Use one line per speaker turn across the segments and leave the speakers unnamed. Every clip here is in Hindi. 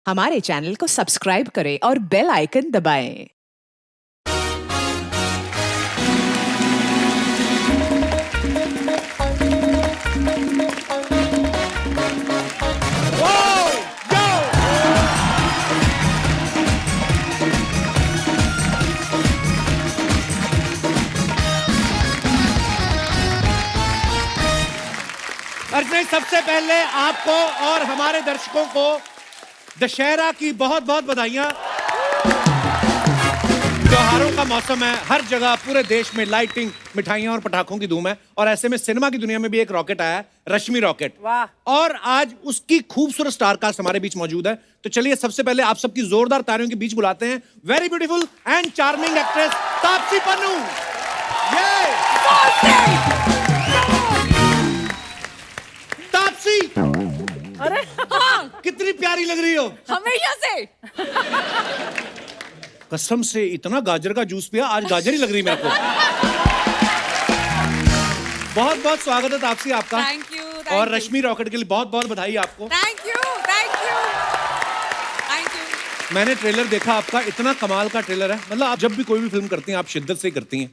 हमारे चैनल को सब्सक्राइब करें और बेल आइकन दबाएं।
अर्चना, सबसे पहले आपको और हमारे दर्शकों को दशहरा की बहुत बहुत बधाइयां। त्योहारों का मौसम है, हर जगह पूरे देश में लाइटिंग, मिठाइयां और पटाखों की धूम है। और ऐसे में सिनेमा की दुनिया में भी एक रॉकेट आया है, रश्मि रॉकेट।
वाह।
और आज उसकी खूबसूरत स्टार कास्ट हमारे बीच मौजूद है। तो चलिए सबसे पहले आप सबकी जोरदार तालियों के बीच बुलाते हैं very beautiful and charming actress Taapsee Pannu. Taapsee,
अरे हाँ,
कितनी प्यारी लग रही हो।
हमेशा से।
कसम से इतना गाजर का जूस पिया, आज गाजर ही लग रही मेरे को। बहुत बहुत स्वागत है तापसी आपका।
Thank you.
और रश्मि रॉकेट के लिए बहुत बहुत बधाई आपको।
Thank you, thank you, thank you.
मैंने ट्रेलर देखा आपका, इतना कमाल का ट्रेलर है। मतलब आप जब भी कोई भी फिल्म करती हैं आप शिद्दत से ही करती हैं।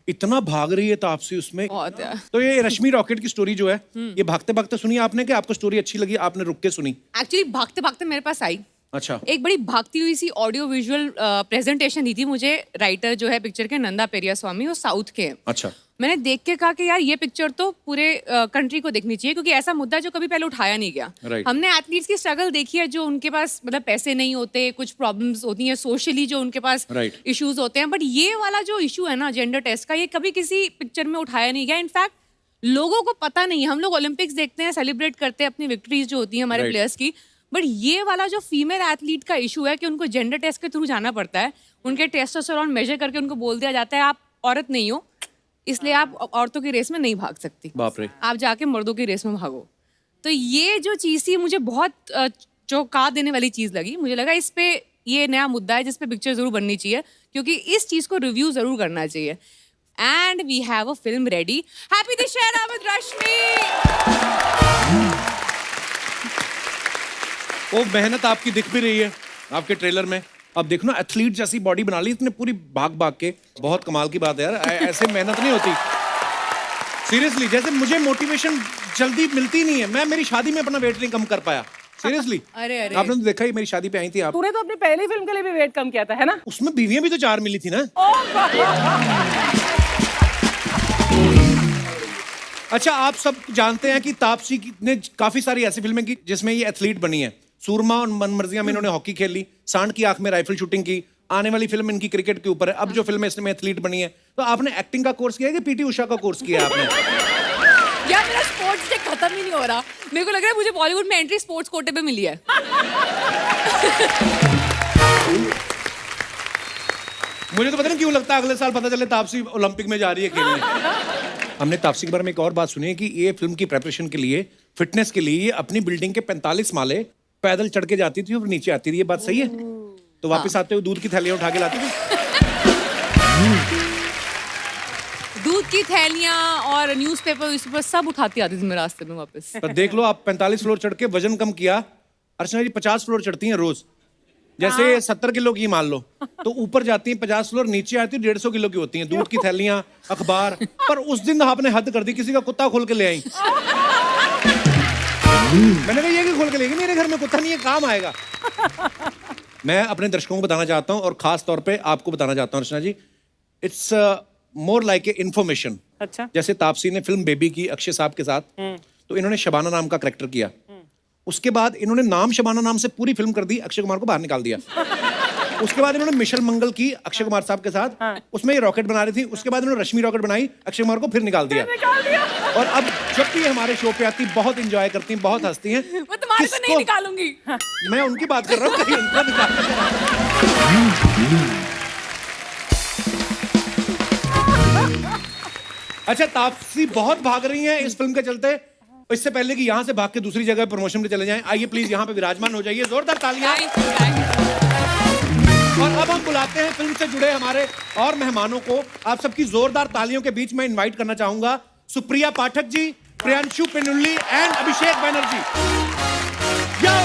इतना भाग रही है तापसी उसमें।
बहुत है।
तो ये रश्मि रॉकेट की स्टोरी जो है, ये भागते भागते सुनी आपने कि आपको स्टोरी अच्छी लगी, आपने रुक के सुनी?
एक्चुअली भागते भागते मेरे पास आई।
अच्छा।
एक बड़ी भागती हुई सी ऑडियो विजुअल प्रेजेंटेशन दी थी मुझे राइटर जो है पिक्चर के, नंदा पेरिया स्वामी, वो साउथ के हैं।
अच्छा।
मैंने देख के कहा कि यार ये पिक्चर तो पूरे कंट्री को देखनी चाहिए, क्योंकि ऐसा मुद्दा जो कभी पहले उठाया नहीं गया।
Right.
हमने एथलीट्स की स्ट्रगल देखी है, जो उनके पास मतलब पैसे नहीं होते, कुछ प्रॉब्लम्स होती हैं सोशली, जो उनके पास
Right.
इश्यूज होते हैं। बट ये वाला जो इशू है ना जेंडर टेस्ट का, ये कभी किसी पिक्चर में उठाया नहीं गया। इनफैक्ट लोगों को पता नहीं है। हम लोग ओलंपिक्स देखते हैं, सेलिब्रेट करते हैं अपनी विक्ट्रीज जो होती हैं हमारे
Right.
प्लेयर्स की। बट ये वाला जो फीमेल एथलीट का इशू है कि उनको जेंडर टेस्ट के थ्रू जाना पड़ता है, उनके टेस्टोस्टेरोन मेजर करके उनको बोल दिया जाता है आप औरत नहीं हो, इसलिए आप औरतों की रेस में नहीं भाग सकती,
बाप रे।
आप जाके मर्दों की रेस में भागो। तो ये जो चीज़ थी मुझे बहुत चौंका देने वाली चीज़ लगी। मुझे लगा इस पे ये नया मुद्दा है जिस पे पिक्चर जरूर बननी चाहिए, क्योंकि इस चीज़ को रिव्यू जरूर करना चाहिए। And we have a film ready. Happy Dussehra with Rashmi.
वो मेहनत आपकी दिख भी रही है आपके ट्रेलर में। अब देखो ना, एथलीट जैसी बॉडी बना ली इसने पूरी भाग भाग के। बहुत कमाल की बात है यार, ऐसे मेहनत नहीं होती सीरियसली। जैसे मुझे मोटिवेशन जल्दी मिलती नहीं है, मैं मेरी शादी में अपना वेट नहीं कम कर पाया सीरियसली।
अरे अरे,
आपने तो देखा ही, मेरी शादी पे आई थी आप।
तूने तो अपनी पहली फिल्म के लिए भी वेट कम किया था, है ना?
उसमें बीवियां भी तो 4 मिली थी ना। अच्छा, आप सब जानते हैं कि तापसी ने काफी सारी ऐसी फिल्में की जिसमें ये एथलीट बनी है। सूरमा और मनमर्जियां में इन्होंने हॉकी खेल ली, सांड की आंख में राइफल शूटिंग की, आने वाली फिल्म इनकी क्रिकेट के ऊपर है। अब जो फिल्म है इसमें एथलीट बनी है। तो आपने एक्टिंग का कोर्स किया है कि पीटी उषा का कोर्स किया है आपने?
यार मेरा स्पोर्ट्स डे खत्म ही नहीं हो रहा। मेरे को लग रहा है मुझे बॉलीवुड में एंट्री स्पोर्ट्स कोटे पे मिली है।
मुझे तो पता नहीं क्यों लगता है अगले साल पता चले तापसी ओलंपिक में जा रही है खेलने। हमने तापसी के बारे में एक और बात सुनी है कि ये फिल्म की प्रिपरेशन के लिए, फिटनेस के लिए, ये अपनी बिल्डिंग के 45 माले पैदल चढ़ के जाती थी और नीचे आती थी। ये बात सही है? तो वापस आते हुए दूध की थैलियां उठा के लाती थी।
दूध की थैलियां और न्यूज़पेपर सब उठाती आती थी मैं रास्ते में वापस।
तो देख लो, आप 45 फ्लोर चढ़ के वजन कम किया। अर्चना जी 50 फ्लोर चढ़ती हैं रोज। जैसे 70 किलो की मान लो, तो ऊपर जाती हैं 50 फ्लोर, नीचे आती है 150 किलो की होती हैं। दूध की थैलियां, अखबार। पर उस दिन आपने हद कर दी, किसी का कुत्ता खोल के ले आई। मैंने कहा ये कि खोल के लेगी, मेरे घर में कुत्ता नहीं है, काम आएगा। मैं अपने दर्शकों को बताना चाहता हूँ, और खास तौर पे आपको बताना चाहता हूँ Archana ji, it's more like a information.
अच्छा।
जैसे तापसी ने फिल्म बेबी की अक्षय साहब के साथ, तो इन्होंने शबाना नाम का कैरेक्टर किया। उसके बाद इन्होंने नाम शबाना नाम से पूरी फिल्म कर दी, अक्षय कुमार को बाहर निकाल दिया। उसके बाद इन्होंने मिशेल मंगल की अक्षय कुमार साहब के साथ, उसमें ये रॉकेट बना रही थी। उसके बाद इन्होंने रश्मि रॉकेट बनाई, अक्षय कुमार को फिर निकाल दिया। और अब जब भी हमारे शो पे आती, बहुत एंजॉय करती हैं, बहुत हंसती हैं।
मैं तुम्हारे को नहीं निकालूंगी।
मैं उनकी बात कर रहा हूँ, कहीं उनको निकाल। अच्छा, तापसी बहुत भाग रही हैं इस फिल्म के चलते। इससे पहले कि यहाँ से भाग के दूसरी जगह प्रमोशन पे चले जाएं, आइए प्लीज यहाँ पे विराजमान हो जाइए। जोरदार तालियां। और अब हम बुलाते हैं फिल्म से जुड़े हमारे और मेहमानों को। आप सबकी जोरदार तालियों के बीच में इनवाइट करना चाहूंगा सुप्रिया पाठक जी, प्रियांशु पेनुल्ली एंड अभिषेक बैनर्जी। यो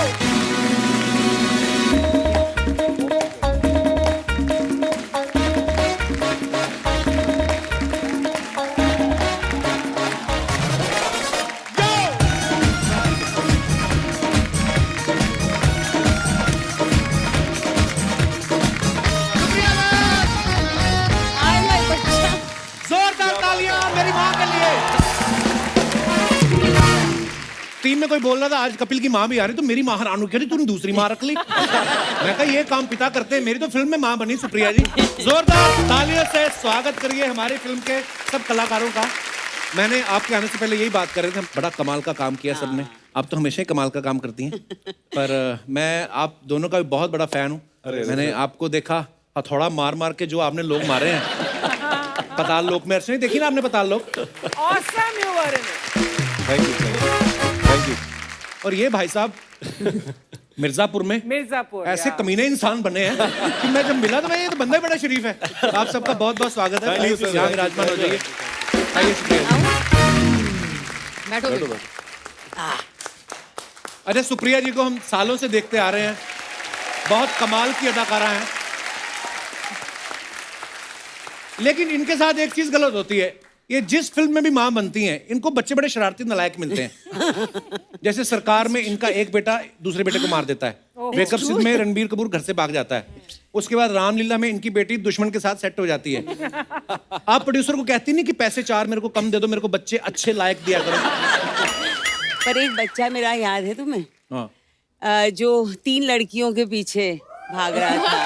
कोई बोल रहा था आज कपिल की माँ भी आ रही, तो मेरी माँ हैरान हो गई, तूने दूसरी माँ रख ली। मैं कहा ये काम पिता करते हैं, मेरी तो फिल्म में माँ बनी सुप्रिया जी। जोरदार तालियों से स्वागत करिए हमारी फिल्म के सब कलाकारों का। मैंने आपके आने से पहले यही बात कर रहे थे, बड़ा कमाल का काम किया सबने। आप तो हमेशा ही कमाल का काम करती हैं, पर मैं आप दोनों का भी बहुत बड़ा फैन हूँ। मैंने आपको देखा हथौड़ा मार मार के जो आपने लोग मारे हैं पताल लोक में, नहीं देखी ना आपने पताल लोक?
Awesome you were in it.
Thank you. और ये भाई साहब मिर्जापुर में
मिर्जापुर
ऐसे कमीने इंसान बने हैं कि मैं जब मिला तो मैं ये तो बंदा ही बड़ा शरीफ है। आप सबका बहुत बहुत स्वागत है। यहाँ विराजमान हो जाइए। आइए सुप्रिया।
बैठो।
अरे सुप्रिया जी को हम सालों से देखते आ रहे हैं, बहुत कमाल की अदाकारा हैं, लेकिन इनके साथ एक चीज गलत होती है, ये जिस फिल्म में भी मां बनती हैं इनको बच्चे बड़े शरारती नालायक मिलते हैं। जैसे सरकार में इनका एक बेटा दूसरे बेटे को मार देता है, वेकअप सिद्ध में रणबीर कपूर घर से भाग जाता है, उसके बाद रामलीला में इनकी बेटी दुश्मन के साथ सेट हो जाती है। आप प्रोड्यूसर को कहती नहीं कि पैसे 4 मेरे को कम दे दो, मेरे को बच्चे अच्छे लायक दिया करो।
पर एक बच्चा मेरा याद है तुम्हें?
हाँ।
जो 3 लड़कियों के पीछे भाग रहा था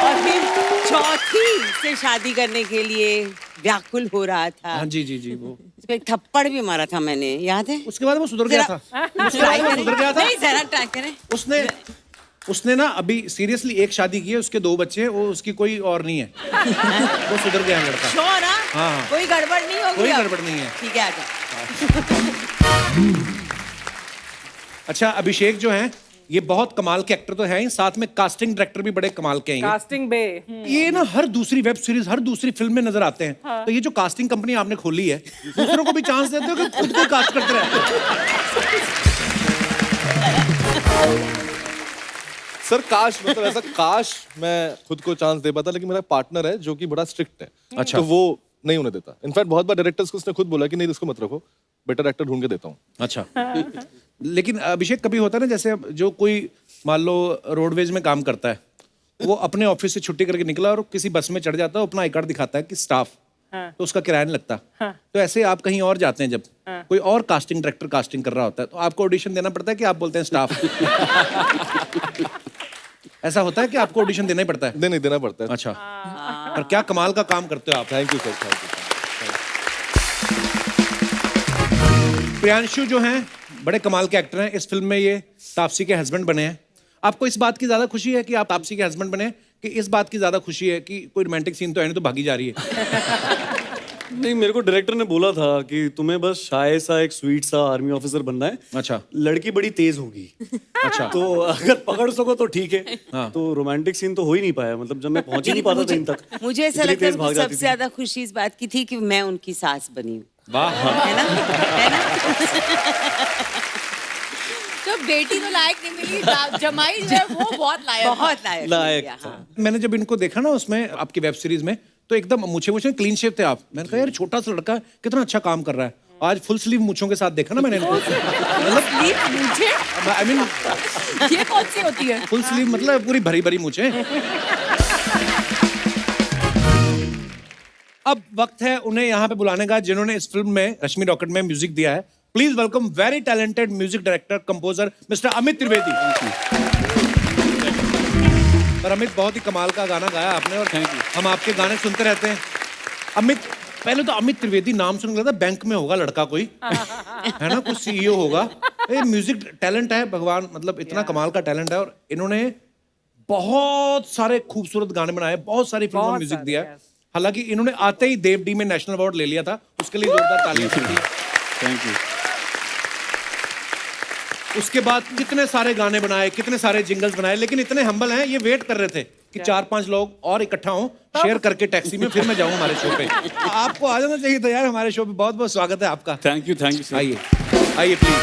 और फिर चौथी से शादी करने के लिए व्याकुल हो रहा था।
हाँ जी जी जी, वो
उसको एक थप्पड़ भी मारा था मैंने, याद है?
उसके बाद वो सुधर गया था। उसके बाद वो सुधर गया था।
नहीं, जरा ट्राई करें।
उसने ना अभी सीरियसली एक शादी की है, उसके 2 बच्चे हैं, वो उसकी कोई और नहीं है। वो सुधर गया लड़का।
श्योर?
हाँ।
कोई गड़बड़ नहीं होगी?
कोई गड़बड़ नहीं है।
ठीक है, आजा।
अच्छा, अभिषेक जो हैं ये बहुत कमाल के एक्टर तो हैं ही, साथ में कास्टिंग डायरेक्टर भी बड़े कमाल के हैं।
कास्टिंग बे
ये ना हर दूसरी वेब सीरीज, हर दूसरी फिल्म में नजर आते हैं। तो ये जो कास्टिंग कंपनी आपने खोली है, दूसरों को भी चांस देते हो कि खुद को कास्ट करते रहते हो?
सर काश, मतलब ऐसा काश मैं खुद को चांस दे पाता, लेकिन मेरा पार्टनर है जो कि बड़ा स्ट्रिक्ट है।
अच्छा।
तो वो नहीं होने देता। इनफैक्ट बहुत बार डायरेक्टर्स को उसने खुद बोला कि नहीं इसको मत रखो, बेटर एक्टर ढूंढ के देता हूँ।
अच्छा। लेकिन अभिषेक कभी होता है ना, जैसे जो कोई मान लो रोडवेज में काम करता है, वो अपने ऑफिस से छुट्टी करके निकला और किसी बस में चढ़ जाता है, अपना आई कार्ड दिखाता है कि स्टाफ, तो उसका किराया नहीं लगता। तो ऐसे आप कहीं और जाते हैं, जब कोई और कास्टिंग डायरेक्टर कास्टिंग कर रहा होता है, तो आपको ऑडिशन देना पड़ता है कि आप बोलते हैं स्टाफ? ऐसा होता है कि आपको ऑडिशन देना ही पड़ता है?
नहीं, देना पड़ता है।
अच्छा। पर क्या कमाल का काम करते हो आप।
Thank you sir, thank you.
Priyanshu जो हैं बड़े कमाल के एक्टर हैं, इस फिल्म में ये तापसी के हस्बैंड बने हैं। आपको इस बात की ज्यादा खुशी है कि आप तापसी के हस्बैंड बने, कि इस बात की ज्यादा खुशी है कि कोई रोमांटिक सीन तो है नहीं तो भागी जा रही है?
नहीं, मेरे को डायरेक्टर ने बोला था कि तुम्हें बस शाय सा एक स्वीट सा आर्मी ऑफिसर बनना है।
अच्छा।
लड़की बड़ी तेज होगी।
अच्छा।
तो अगर पकड़ सको तो ठीक है।
हाँ।
तो रोमांटिक सीन तो हो ही नहीं पाया, मतलब जब मैं पहुंच ही नहीं पाता था इन तक।
मुझे ऐसा
इतनी
लगता है
तेज भाग
कि
जाती
सबसे
थी।
ज्यादा खुशी इस बात की थी कि मैं उनकी सास बनी हूँ।
वाह।
है ना? है ना?
तो बेटी तो लायक नहीं मिली, जमाई जो है वो बहुत लायक।
बहुत लायक
लायक
मिली, हाँ।
मैंने जब इनको देखा ना उसमें आपकी वेब सीरीज में, तो एकदम मूछे क्लीन शेव थे आप। मैंने कहा यार छोटा सा लड़का कितना अच्छा काम कर रहा है। आज फुल स्लीव मूछों के साथ देखा ना मैंने इनको।
मुझे
आई मीन
ये कौन सी होती है?
फुल स्लीव मतलब पूरी भरी भरी मूछें। अब वक्त है उन्हें यहाँ पे बुलाने का, जिन्होंने इस फिल्म में रश्मि रॉकेट में म्यूजिक दिया है। Please welcome very talented music director composer mister Amit Trivedi. पर अमित, बहुत ही कमाल का गाना गाया आपने, और हम आपके गाने सुनते रहते हैं। अमित, पहले तो अमित त्रिवेदी नाम सुन के लगता बैंक में होगा लड़का कोई, है ना, कुछ सीईओ होगा। ये म्यूजिक टैलेंट है, भगवान, मतलब इतना कमाल का टैलेंट है। और इन्होंने बहुत सारे खूबसूरत गाने बनाए, बहुत सारी फिल्मों में म्यूजिक दिया है। हालांकि इन्होंने आते ही देव डी में नेशनल अवार्ड ले लिया था, उसके लिए जोरदार तालियां।
Thank you.
उसके बाद कितने सारे गाने बनाए, कितने सारे जिंगल्स बनाए, लेकिन इतने हम्बल हैं, ये वेट कर रहे थे कि 4-5 लोग और इकट्ठा हों शेयर करके टैक्सी में, फिर मैं जाऊं हमारे शो पे। आपको आ जाना चाहिए था यार हमारे शो पे। बहुत बहुत स्वागत है आपका।
Thank you sir.
आइए आइए प्लीज।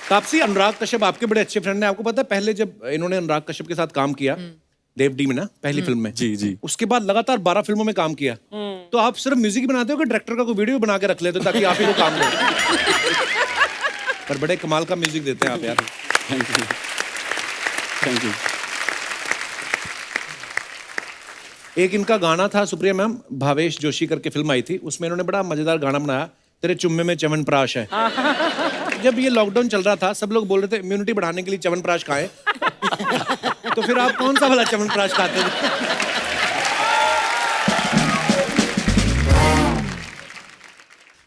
तापसी, अनुराग कश्यप आपके बड़े अच्छे फ्रेंड हैं। आपको पता है पहले जब इन्होंने अनुराग कश्यप के साथ काम किया देव डी में ना, पहली फिल्म में,
जी।
उसके बाद लगातार 12 फिल्मों में काम किया। तो आप सिर्फ म्यूजिक ही बनाते हो कि डायरेक्टर का कोई वीडियो बना के रख लेते हो ताकि आप ही को काम दो? पर बड़े कमाल का म्यूजिक देते हैं आप यार।
Thank you.
एक इनका गाना था सुप्रिया मैम, भावेश जोशी करके फिल्म आई थी, उसमें इन्होंने बड़ा मजेदार गाना बनाया तेरे चुम्मे में च्यवनप्राश है। जब ये लॉकडाउन चल रहा था सब लोग बोल रहे थे इम्यूनिटी बढ़ाने के लिए च्यवनप्राश खाएं। तो फिर आप कौन सा वाला च्यवनप्राश खाते थे?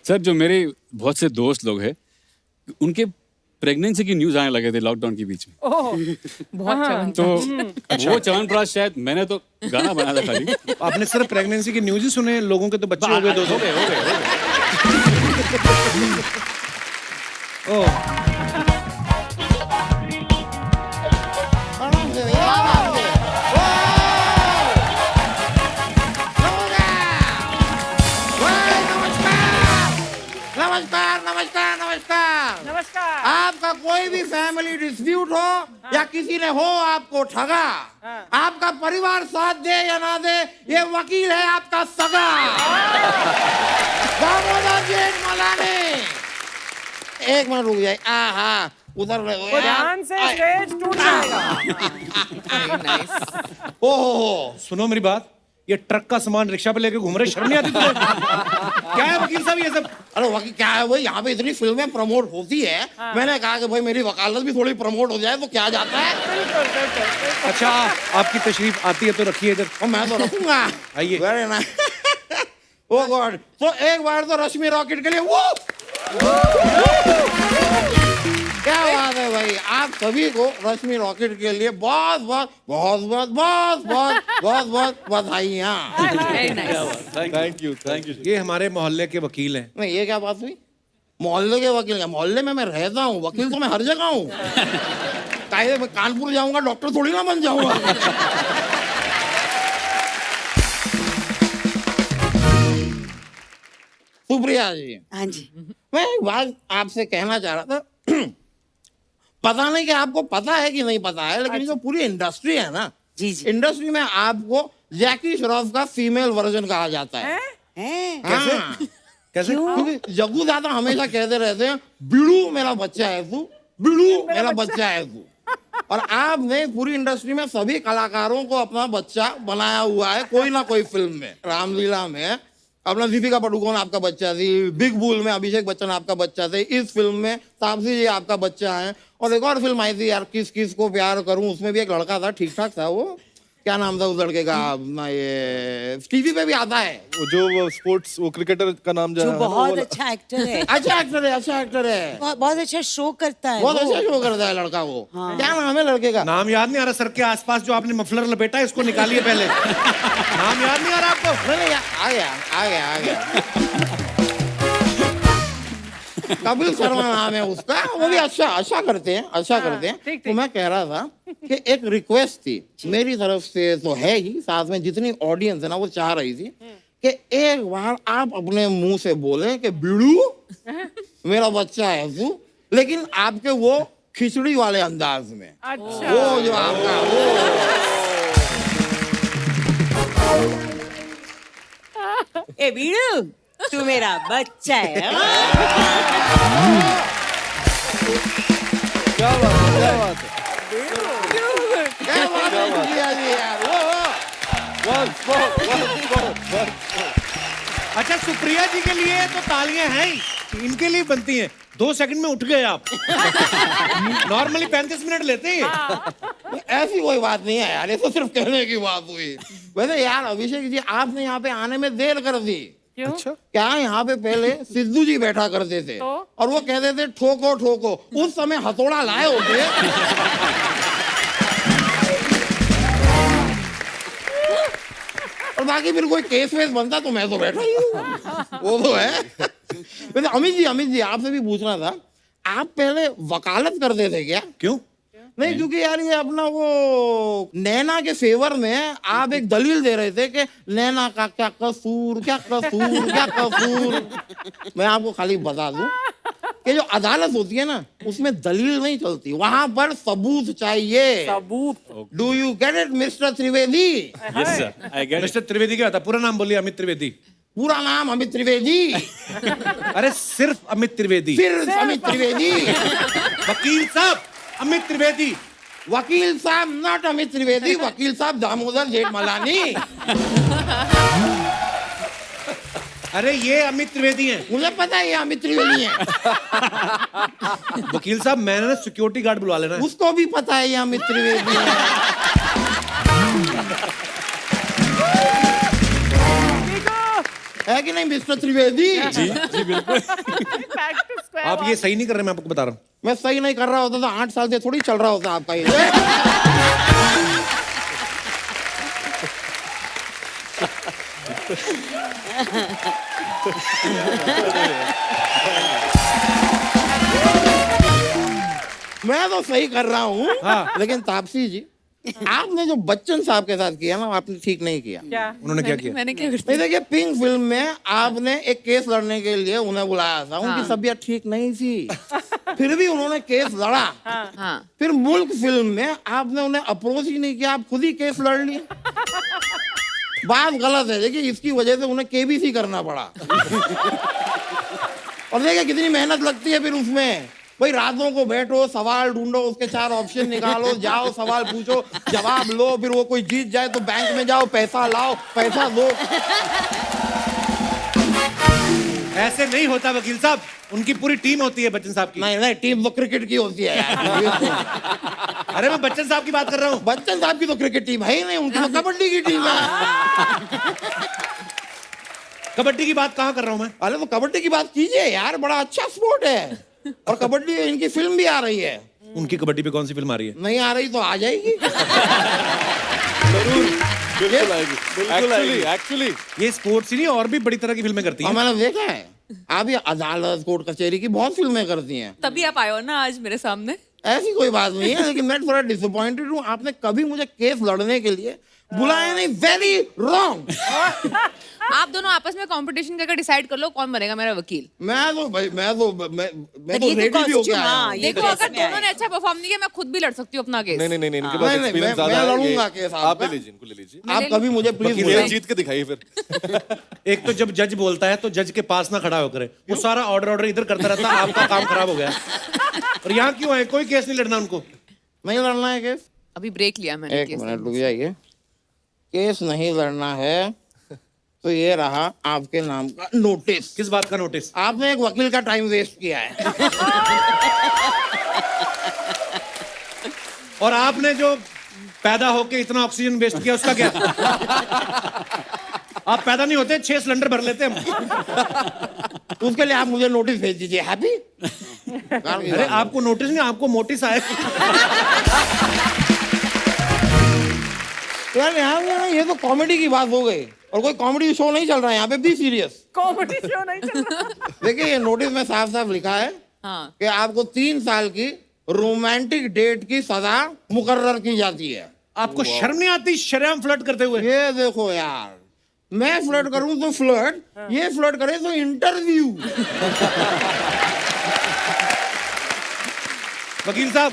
सर जो मेरे बहुत से दोस्त लोग हैं उनके प्रेगनेंसी की न्यूज आने लगे थे लॉकडाउन के बीच में।
बहुत चवन
तो वो च्यवनप्राश शायद मैंने तो गाना बनाया था खाली।
आपने सिर्फ प्रेगनेंसी की न्यूज ही सुने, लोगों के तो बच्चे हो गए दो।
हो गए।
ओह,
नमस्कार नमस्कार नमस्कार
नमस्कार।
आपका कोई भी फैमिली डिस्प्यूट हो या किसी ने हो आपको ठगा, आपका परिवार साथ दे या ना दे, ये वकील है आपका सगा दामोदर जेठमलानी। एक मिनट रुक जाए। हाँ उधर
वो ध्यान से स्टेज टूट जाएगा।
ओहो
सुनो मेरी बात, ये ट्रक का सामान रिक्शा पे लेके घूम रहे, शर्म नहीं आती तुम्हें? क्या है वकील साहब ये सब?
अरे वकील क्या है भाई, यहाँ पे इतनी फिल्में प्रमोट होती है। मैंने कहा कि भाई मेरी वकालत भी थोड़ी प्रमोट हो जाए तो क्या जाता है।
अच्छा आपकी तशरीफ आती है तो रखिए इधर।
और मैं तो रखूंगा।
आइए।
Very nice. ओ गॉड, तो एक बार तो रश्मि रॉकेट के लिए वो क्या बात है भाई, आप सभी को रश्मि रॉकेट के लिए बहुत बहुत बहुत बहुत बहुत बहुत बहुत बहुत बधाइयाँ।
Very nice.
Thank you.
ये हमारे मोहल्ले के वकील हैं।
नहीं ये क्या बात हुई, मोहल्ले के वकील क्या, मोहल्ले में मैं रहता हूँ, वकील तो मैं हर जगह हूँ। काहे मैं कानपुर जाऊंगा डॉक्टर थोड़ी ना बन जाऊंगा। सुप्रिया जी,
हाँ जी।
मैं एक बात आपसे कहना चाह रहा था। पता नहीं कि आपको पता है कि नहीं पता है, लेकिन जो पूरी इंडस्ट्री है ना,
जी जी।
इंडस्ट्री में आपको जैकी श्रॉफ का फीमेल वर्जन कहा जाता है।
हैं?
हाँ।
कैसे?
क्योंकि जग्गू दादा हमेशा कहते रहते हैं बिड़ू मेरा बच्चा है तू, बिड़ू मेरा बच्चा है तू। और आपने पूरी इंडस्ट्री में सभी कलाकारों को अपना बच्चा बनाया हुआ है कोई ना कोई फिल्म में। रामलीला में अपना दीपिका पादुकोण आपका बच्चा थी, बिग बुल में अभिषेक बच्चन आपका बच्चा थे, इस फिल्म में तापसी जी आपका बच्चा है। और एक और फिल्म आई थी यार, किस किस को प्यार करूं, उसमें भी एक लड़का था, ठीक ठाक था, वो क्या नाम था उस लड़के का, ये टीवी पे भी आता है।
वो जो स्पोर्ट्स वो क्रिकेटर का नाम
जो
जाना
बहुत अच्छा एक्टर है,
अच्छा एक्टर है, अच्छा एक्टर है,
बहुत अच्छा शो करता है
बहुत
वो।
अच्छा शो करता है लड़का वो। क्या नाम है लड़के का?
नाम याद नहीं आ रहा। सर के आसपास जो आपने मफलर लपेटा है इसको निकालिए पहले। नाम याद नहीं आ रहा आपको?
नहीं आ गया आ गया आ गया। कपिल शर्मा नाम है उसका, वो भी अच्छा करते हैं, अच्छा करते हैं। तो मैं कह रहा था कि एक रिक्वेस्ट थी मेरी तरफ से, तो है ही, साथ में जितनी ऑडियंस है ना वो चाह रही थी कि एक बार आप अपने मुंह से बोले कि बिड़ू मेरा बच्चा है तू, लेकिन आपके वो खिचड़ी वाले अंदाज में।
अच्छा।
वो जो आपका वो
ए बीड़ू तू मेरा बच्चा है।
क्या बात है, क्या बात है।
क्या बात है जिया जी यार,
अच्छा सुप्रिया जी के लिए तो तालियां हैं ही, इनके लिए बनती हैं। 2 सेकंड में उठ गए आप। नॉर्मली 35 मिनट लेते हैं।
ऐसी कोई बात नहीं है यार, ये तो सिर्फ कहने की बात हुई। वैसे यार अभिषेक जी, आपने यहाँ पे आने में देर कर दी।
क्यों?
क्या यहाँ पे पहले सिद्धू जी बैठा करते थे और वो कहते थे ठोको ठोको, उस समय हथौड़ा लाए होते। और बाकी फिर कोई केस वेस बनता तो मैं तो बैठा ही हूँ, वो तो है। वैसे अमित जी आपसे भी पूछना था, आप पहले वकालत करते थे क्या?
क्यों?
नहीं क्योंकि यार ये अपना वो नैना के फेवर में आप एक दलील दे रहे थे कि नैना का क्या कसूर, क्या कसूर, क्या कसूर। मैं आपको खाली बता दूं कि जो अदालत होती है ना उसमें दलील नहीं चलती, वहां पर सबूत चाहिए।
सबूत।
Do you get it mister Trivedi?
Yes sir I get
mister Trivedi क्या था? पूरा नाम बोलिए। अमित त्रिवेदी।
पूरा नाम अमित त्रिवेदी।
अरे सिर्फ अमित त्रिवेदी।
सिर्फ अमित त्रिवेदी।
वकील साहब अमित त्रिवेदी।
वकील साहब नॉट अमित त्रिवेदी, वकील साहब दामोदर जेठमलानी।
अरे ये अमित त्रिवेदी हैं।
मुझे पता है ये अमित त्रिवेदी है।
वकील साहब मैंने ना सिक्योरिटी गार्ड बुला लेना है।
उसको भी पता है ये अमित त्रिवेदी है। है कि नहीं मिस्टर त्रिवेदी?
जी जी बिल्कुल।
Back to square
आप
one.
ये सही नहीं कर रहे, मैं आपको बता रहा हूँ।
मैं सही नहीं कर रहा होता तो 8 साल से थोड़ी चल रहा होता आपका ये। मैं तो सही कर रहा हूँ। लेकिन तापसी जी, आपने जो बच्चन साहब के साथ किया ना, आपने ठीक नहीं किया।
क्या?
उन्होंने क्या किया?
मैंने क्या
नहीं देखिए, पिंक फिल्म में आपने एक केस लड़ने के लिए उन्हें बुलाया था। उनकी तबीयत ठीक नहीं थी, फिर भी उन्होंने केस लड़ा।
हाँ
फिर मुल्क फिल्म में आपने उन्हें अप्रोच ही नहीं किया, आप खुद ही केस लड़ लिए। बात गलत है। देखिए, इसकी वजह से उन्हें केबीसी करना पड़ा। और देखिए कितनी मेहनत लगती है फिर उसमें। भाई रातों को बैठो, सवाल ढूंढो, उसके 4 ऑप्शन निकालो, जाओ सवाल पूछो, जवाब लो, फिर वो कोई जीत जाए तो बैंक में जाओ, पैसा लाओ, पैसा दो।
ऐसे नहीं होता वकील साहब, उनकी पूरी टीम होती है बच्चन साहब की।
नहीं नहीं, टीम तो क्रिकेट की होती है यार।
अरे मैं बच्चन साहब की बात कर रहा हूँ।
बच्चन साहब की तो क्रिकेट टीम है ही नहीं, उनकी तो कबड्डी की टीम है।
कबड्डी की बात कहाँ कर रहा हूँ मैं?
अरे तो कबड्डी की बात कीजिए यार, बड़ा अच्छा स्पोर्ट है। और कबड्डी इनकी फिल्म भी आ रही है।
उनकी कबड्डी पे कौन सी फिल्म आ रही है?
नहीं आ रही तो आ जाएगी।
बिल्कुल आएगी, बिल्कुल आएगी। एक्चुअली
ये स्पोर्ट्स ही नहीं, और भी बड़ी तरह की फिल्में करती
और
हैं।
मैंने देखा है, आप ये अदालत कोर्ट कचहरी की बहुत फिल्में करती हैं।
तभी आप आए हो ना आज मेरे सामने।
ऐसी कोई बात नहीं है, लेकिन मैं थोड़ा डिसअपॉइंटेड हूँ। आपने कभी मुझे केस लड़ने के लिए बुलाया नहीं। Very wrong.
आप दोनों आपस में कंपटीशन करके डिसाइड कर लो कौन बनेगा मेरा वकील।
मैं तो
ये तो
रेडी भी हो
costume,
गया
हाँ,
हूँ।
ये
देखो
तो
अगर
इसमें आए।
दोनों ने अच्छा परफॉर्म नहीं किया, मैं खुद भी लड़ सकती हूँ अपना केस।
नहीं नहीं नहीं नहीं, इनके
नहीं,
पास
नहीं,
एक्सपीरियंस
मैं
ज्यादा है।
लड़ूंगा
ये-
केस
आप
आपका।
ले लीजिए, इनको ले लीजिए।
आप कभी मुझे प्लीज
वकील
ये
साहब,
जीत के दिखाइए फिर।
एक तो जब जज बोलता है तो जज के पास ना खड़ा होकर, वो सारा ऑर्डर इधर करता रहता है, आपका काम खराब हो गया। और यहाँ क्यों है? कोई केस नहीं लड़ना उनको।
नहीं लड़ना है केस?
अभी ब्रेक लिया मैंने
एक
केस
मिनट रुक जाइए। केस नहीं लड़ना है तो ये रहा आपके नाम का नोटिस।
किस बात का नोटिस?
आपने एक वकील का टाइम वेस्ट किया है।
और आपने जो पैदा होके इतना ऑक्सीजन वेस्ट किया, उसका क्या? आप पैदा नहीं होते, 6 सिलेंडर भर लेते हम।
उसके लिए आप मुझे नोटिस भेज दीजिए। हैप्पी?
अरे आपको नोटिस नहीं, आपको मोटिस आए।
यार यहाँ ये तो कॉमेडी की बात हो गई, और कोई कॉमेडी शो नहीं चल रहा है यहाँ पे। Be serious.
Comedy show नहीं चल रहा।
देखिए, ये नोटिस में साफ साफ लिखा है
हाँ
कि आपको 3 साल की रोमांटिक डेट की सजा मुकर्रर की जाती है।
आपको शर्म नहीं आती शरेआम फ्लर्ट करते हुए?
ये देखो यार, मैं फ्लर्ट करूं तो फ्लर्ट, ये फ्लर्ट करे तो इंटरव्यू।
वकील साहब,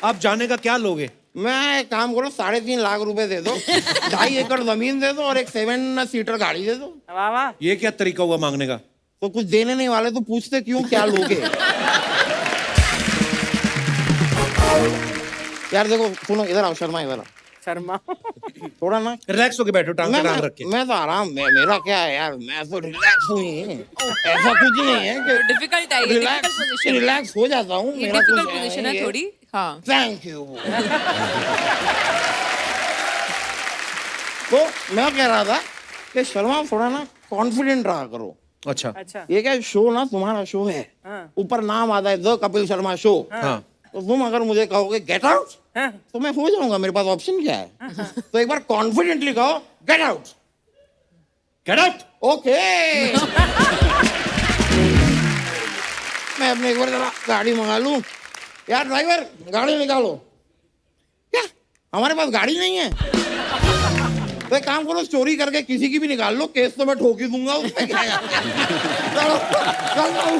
आप जाने का क्या लोगे?
मैं एक काम करो, 3.5 लाख रुपए दे दो, 2.5 एकड़ जमीन दे दो, और एक 7 सीटर गाड़ी दे दो।
वाह वाह।
ये क्या तरीका हुआ मांगने का?
तो कुछ देने नहीं वाले तो पूछते क्यों, क्या लोगे? यार देखो, सुनो, इधर आओ शर्मा, इधर आओ
शर्मा।
थोड़ा ना।
रिलैक्स होके बैठो, टांग पे टांग रख के।
मैं तो आराम, मेरा क्या है यार, मैं तो रिलैक्स हूँ ही। ऐसा कुछ नहीं है कि
डिफिकल्ट है ये, डिफिकल्ट पोजीशन।
रिलैक्स हो जाता हूँ।
ये
मेरा
डिफिकल्ट
कुछ
पोजीशन
नहीं
है थोड़ी। हाँ
थैंक यू। तो मैं कह रहा था कि शर्मा थोड़ा ना कॉन्फिडेंट रहा करो।
अच्छा।
अच्छा।
ये क्या शो ना तुम्हारा शो है,
हाँ।
ऊपर नाम आता है द कपिल शर्मा शो।
हाँ।
तो तुम अगर मुझे कहोगे गेट आउट,
हाँ।
तो मैं हो जाऊंगा, मेरे पास ऑप्शन क्या है? तो एक बार कॉन्फिडेंटली कहो get out.
Get out.
Okay. मैं अपने एक बार जरा गाड़ी मंगा लूं। यार ड्राइवर, गाड़ी निकालो। क्या हमारे पास गाड़ी नहीं है? तो एक काम करो, चोरी करके किसी की भी निकाल लो, केस तो मैं ठोक ही दूंगा उसमें क्या है? चलो चलो।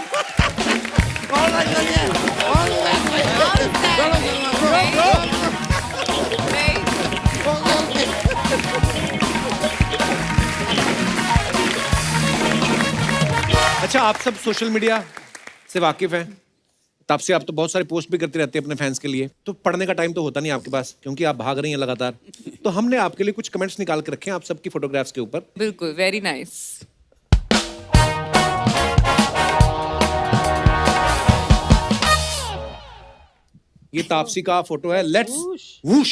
All right, चलिए। All right, चलो, चलो, ओके, ओके।
अच्छा, आप सब सोशल मीडिया से वाकिफ हैं। तापसी, आप तो बहुत सारे पोस्ट भी करते रहते हैं अपने फैंस के लिए, तो पढ़ने का टाइम तो होता नहीं आपके पास, क्योंकि आप भाग रही हैं लगातार। तो हमने आपके लिए कुछ कमेंट्स निकाल के रखे हैं आप सबकी फोटोग्राफ्स के ऊपर।
बिल्कुल, वेरी नाइस।
ये तापसी का फोटो है. Let's whoosh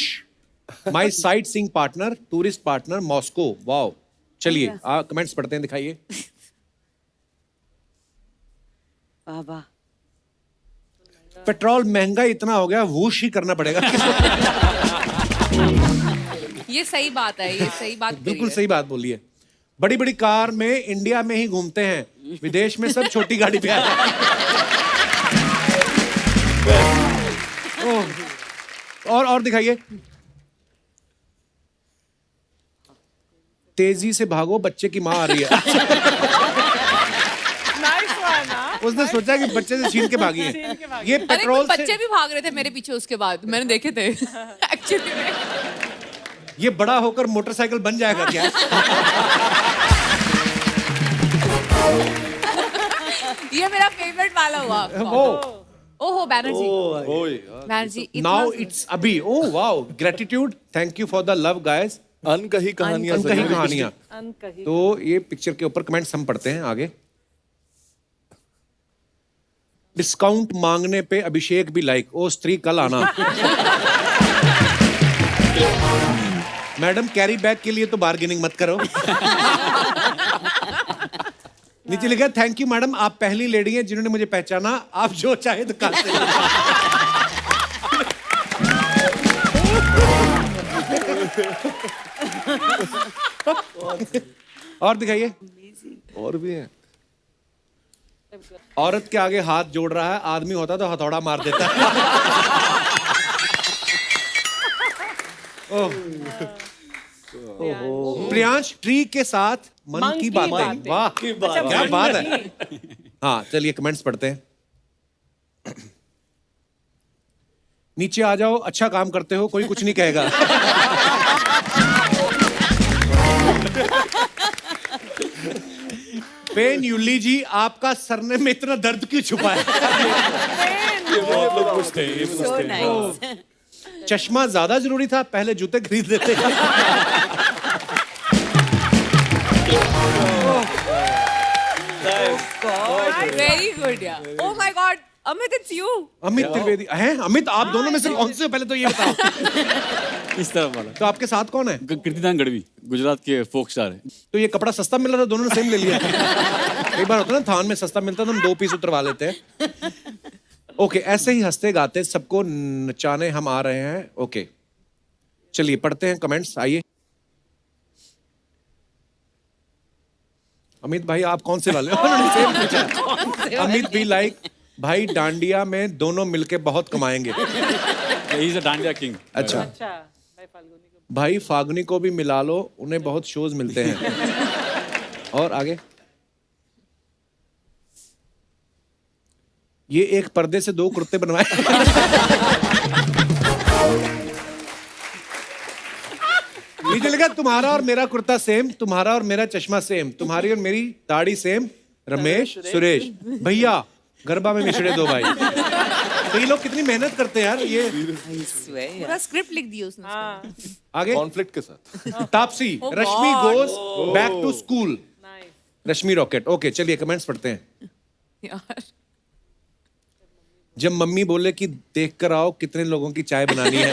my sight seeing partner, tourist partner, Moscow. Wow. चलिए कमेंट्स पढ़ते हैं, दिखाइए.
वाह वाह.
पेट्रोल महंगा इतना हो गया, वूश ही करना पड़ेगा.
ये सही बात है, ये सही बात
बिल्कुल सही बात बोली है. बड़ी बड़ी कार में इंडिया में ही घूमते हैं, विदेश में सब छोटी गाड़ी पे आते हैं. और दिखाइए. तेजी से भागो, बच्चे की माँ आ रही है.
Nice one, huh?
उसने सोचा कि बच्चे से छीन के भागी है. ये
अरे
पेट्रोल
कुछ बच्चे
से
भी भाग रहे थे मेरे पीछे उसके बाद, मैंने देखे थे एक्चुअली में.
ये बड़ा होकर मोटरसाइकिल बन जाएगा क्या?
ये मेरा फेवरेट वाला हुआ.
वो
ओहो बैनर्जी,
ओए
बैनर्जी
नाउ इट्स अभी. Oh wow, gratitude, thank you for the love guys.
Ankahi Kahaniyan.
अनकही कहानियां.
Unkahī.
तो ये पिक्चर के ऊपर कमेंट्स हम पढ़ते हैं आगे. डिस्काउंट मांगने पे अभिषेक भी लाइक. ओ स्त्री कल आना. मैडम कैरी बैग के लिए तो बार्गेनिंग मत करो. नीचे लिखा थैंक यू मैडम, आप पहली लेडी हैं जिन्होंने मुझे पहचाना. आप जो चाहे दुकान से. और दिखाइए.
और भी है.
औरत के आगे हाथ जोड़ रहा है, आदमी होता तो हथौड़ा मार देता. प्रियांश, ट्री के साथ मन की बातें. वाह क्या बात है. हाँ चलिए कमेंट्स पढ़ते हैं. नीचे आ जाओ, अच्छा काम करते हो, कोई कुछ नहीं कहेगा. पेन यूली जी, आपका सरने में इतना दर्द क्यों छुपा है?
So nice.
चश्मा ज्यादा जरूरी था, पहले जूते खरीद लेते.
वेरी गुड यार. Oh my God, Amit it's you.
Amit Trivedi हैं? अमित, आप दोनों में से कौन से हो? पहले तो ये बताओ.
इस तरफ वाला.
तो आपके साथ कौन है?
कीर्तिदान गढ़वी, गुजरात के फोक स्टार है.
तो ये कपड़ा सस्ता मिल रहा था, दोनों ने सेम ले लिया. एक बार होता ना थान में सस्ता मिलता तो हम 2 पीस उतरवा लेते हैं. ओके, ऐसे ही हंसते गाते सबको नचाने हम आ रहे हैं. ओके चलिए पढ़ते हैं कमेंट्स. आइए. अमित भाई आप कौन से वाले हो? उन्होंने सेम पूछा. अमित भी लाइक, भाई डांडिया में दोनों मिलके बहुत कमाएंगे.
He is a dandiya king.
अच्छा
अच्छा, भाई फाल्गुनी को.
भाई फागुनी को भी मिला लो, उन्हें बहुत शोज मिलते हैं. और आगे. ये एक पर्दे से 2 कुर्ते बनवाए. नीचे लिखा तुम्हारा और मेरा कुर्ता सेम, तुम्हारा और मेरा चश्मा सेम, तुम्हारी और मेरी दाढ़ी सेम. रमेश सुरेश भैया गरबा में मिश्रे 2 भाई. तो ये लोग कितनी मेहनत करते हैं यार. ये
I swear.
पूरा स्क्रिप्ट लिख दी उसने.
आगे.
कॉन्फ्लिक्ट के साथ.
Taapsee, Rashmi goes back to school. Rashmi Rocket. Okay चलिए कमेंट्स पढ़ते हैं.
यार
जब मम्मी बोले कि देख कर आओ कितने लोगों की चाय बनानी है.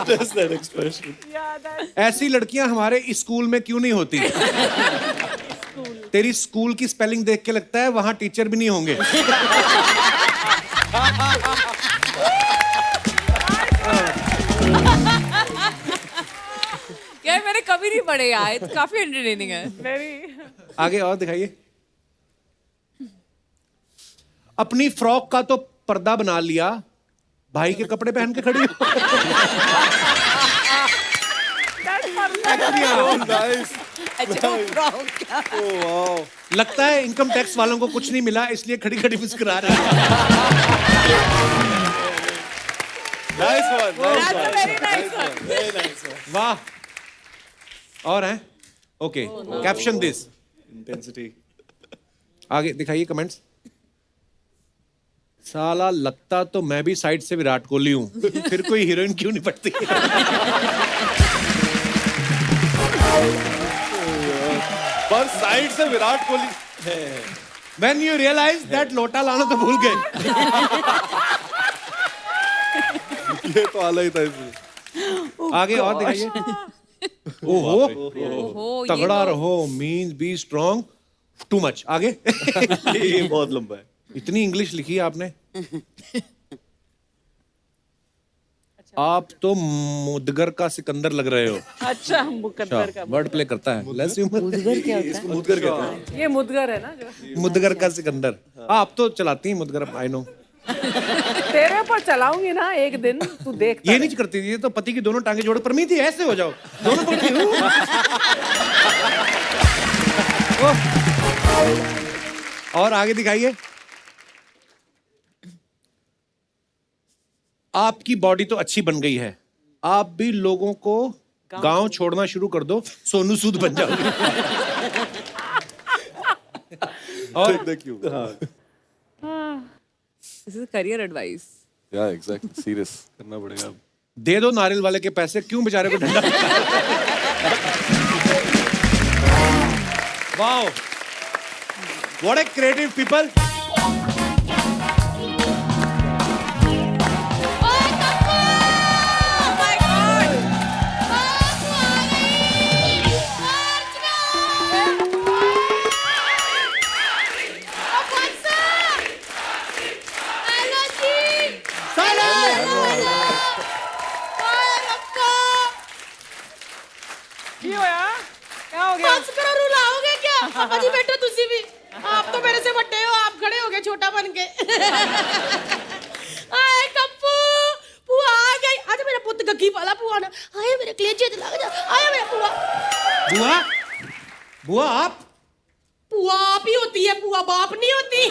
Just that expression.
ऐसी लड़कियां हमारे स्कूल में क्यों नहीं होती? तेरी स्कूल की स्पेलिंग देख के लगता है वहां टीचर भी नहीं होंगे.
यार मैंने कभी नहीं पढ़े यार, काफी एंटरटेनिंग है.
Very.
आगे और दिखाइए. अपनी फ्रॉक का तो पर्दा बना लिया, भाई के कपड़े पहन के खड़ी हो.
नाइस.
अच्छा, proud क्या?
लगता है इनकम टैक्स वालों को कुछ नहीं मिला, इसलिए खड़ी खड़ी मुस्कुरा रहा है.
Nice one.
Very nice one.
Very nice.
वाह. और हैं? Okay caption this.
Intensity.
आगे दिखाइए कमेंट्स. साला लगता तो मैं भी साइड से विराट कोहली हूँ, फिर कोई हीरोइन क्यों नहीं पड़ती?
पर साइड से Virat Kohli.
When you realize that लोटा लाना तो भूल गए.
ये तो आला ही था इसमें।
आगे और दिखाइए। ओहो,
ओहो, ये
तगड़ा
तो-
रहो means be strong, too much. आगे।
ये बहुत लंबा है।
इतनी इंग्लिश लिखी है आपने। आप तो मुदगर का सिकंदर लग रहे हो।
अच्छा मुकद्दर का
वर्ड प्ले करता है। लेट्स यू
मुदगर क्या होता है?
मुदगर कहते हैं।
ये मुदगर है ना जो
मुदगर का सिकंदर। आप तो चलाती हैं मुदगर, आई नो।
तेरे पर चलाऊंगी ना एक दिन, तू देख।
ये नहीं करती, ये तो पति की दोनों टांगे जोड़ पर थी, ऐसे हो जाओ दोनों पकड़ के। और आगे दिखाइए। आपकी बॉडी तो अच्छी बन गई है, आप भी लोगों को गांव छोड़ना शुरू कर दो, सोनू सूद बन जाओगे। और
देखिए।
This is career advice.
या एग्जैक्टली, सीरियस करना पड़ेगा अब।
दे दो नारियल वाले के पैसे, क्यों बेचारे को ठंडा। Wow, what a creative people.
ਕੀ ਹੋਇਆ क्या हो गया?
रुलाओगे क्या? पापा जी बैठो तुसी भी। आप तो मेरे से बड़े हो, आप खड़े हो गए छोटा बन के। आए कप्पू, बुआ आ गई। आज मेरा पुੱਤ गग्गी वाला बुआ ना। आए मेरे कलेजे च लग जा। आया मेरा बुआ।
बुआ, बुआ आप
बुआ आप ही होती है, बुआ बाप नहीं होती।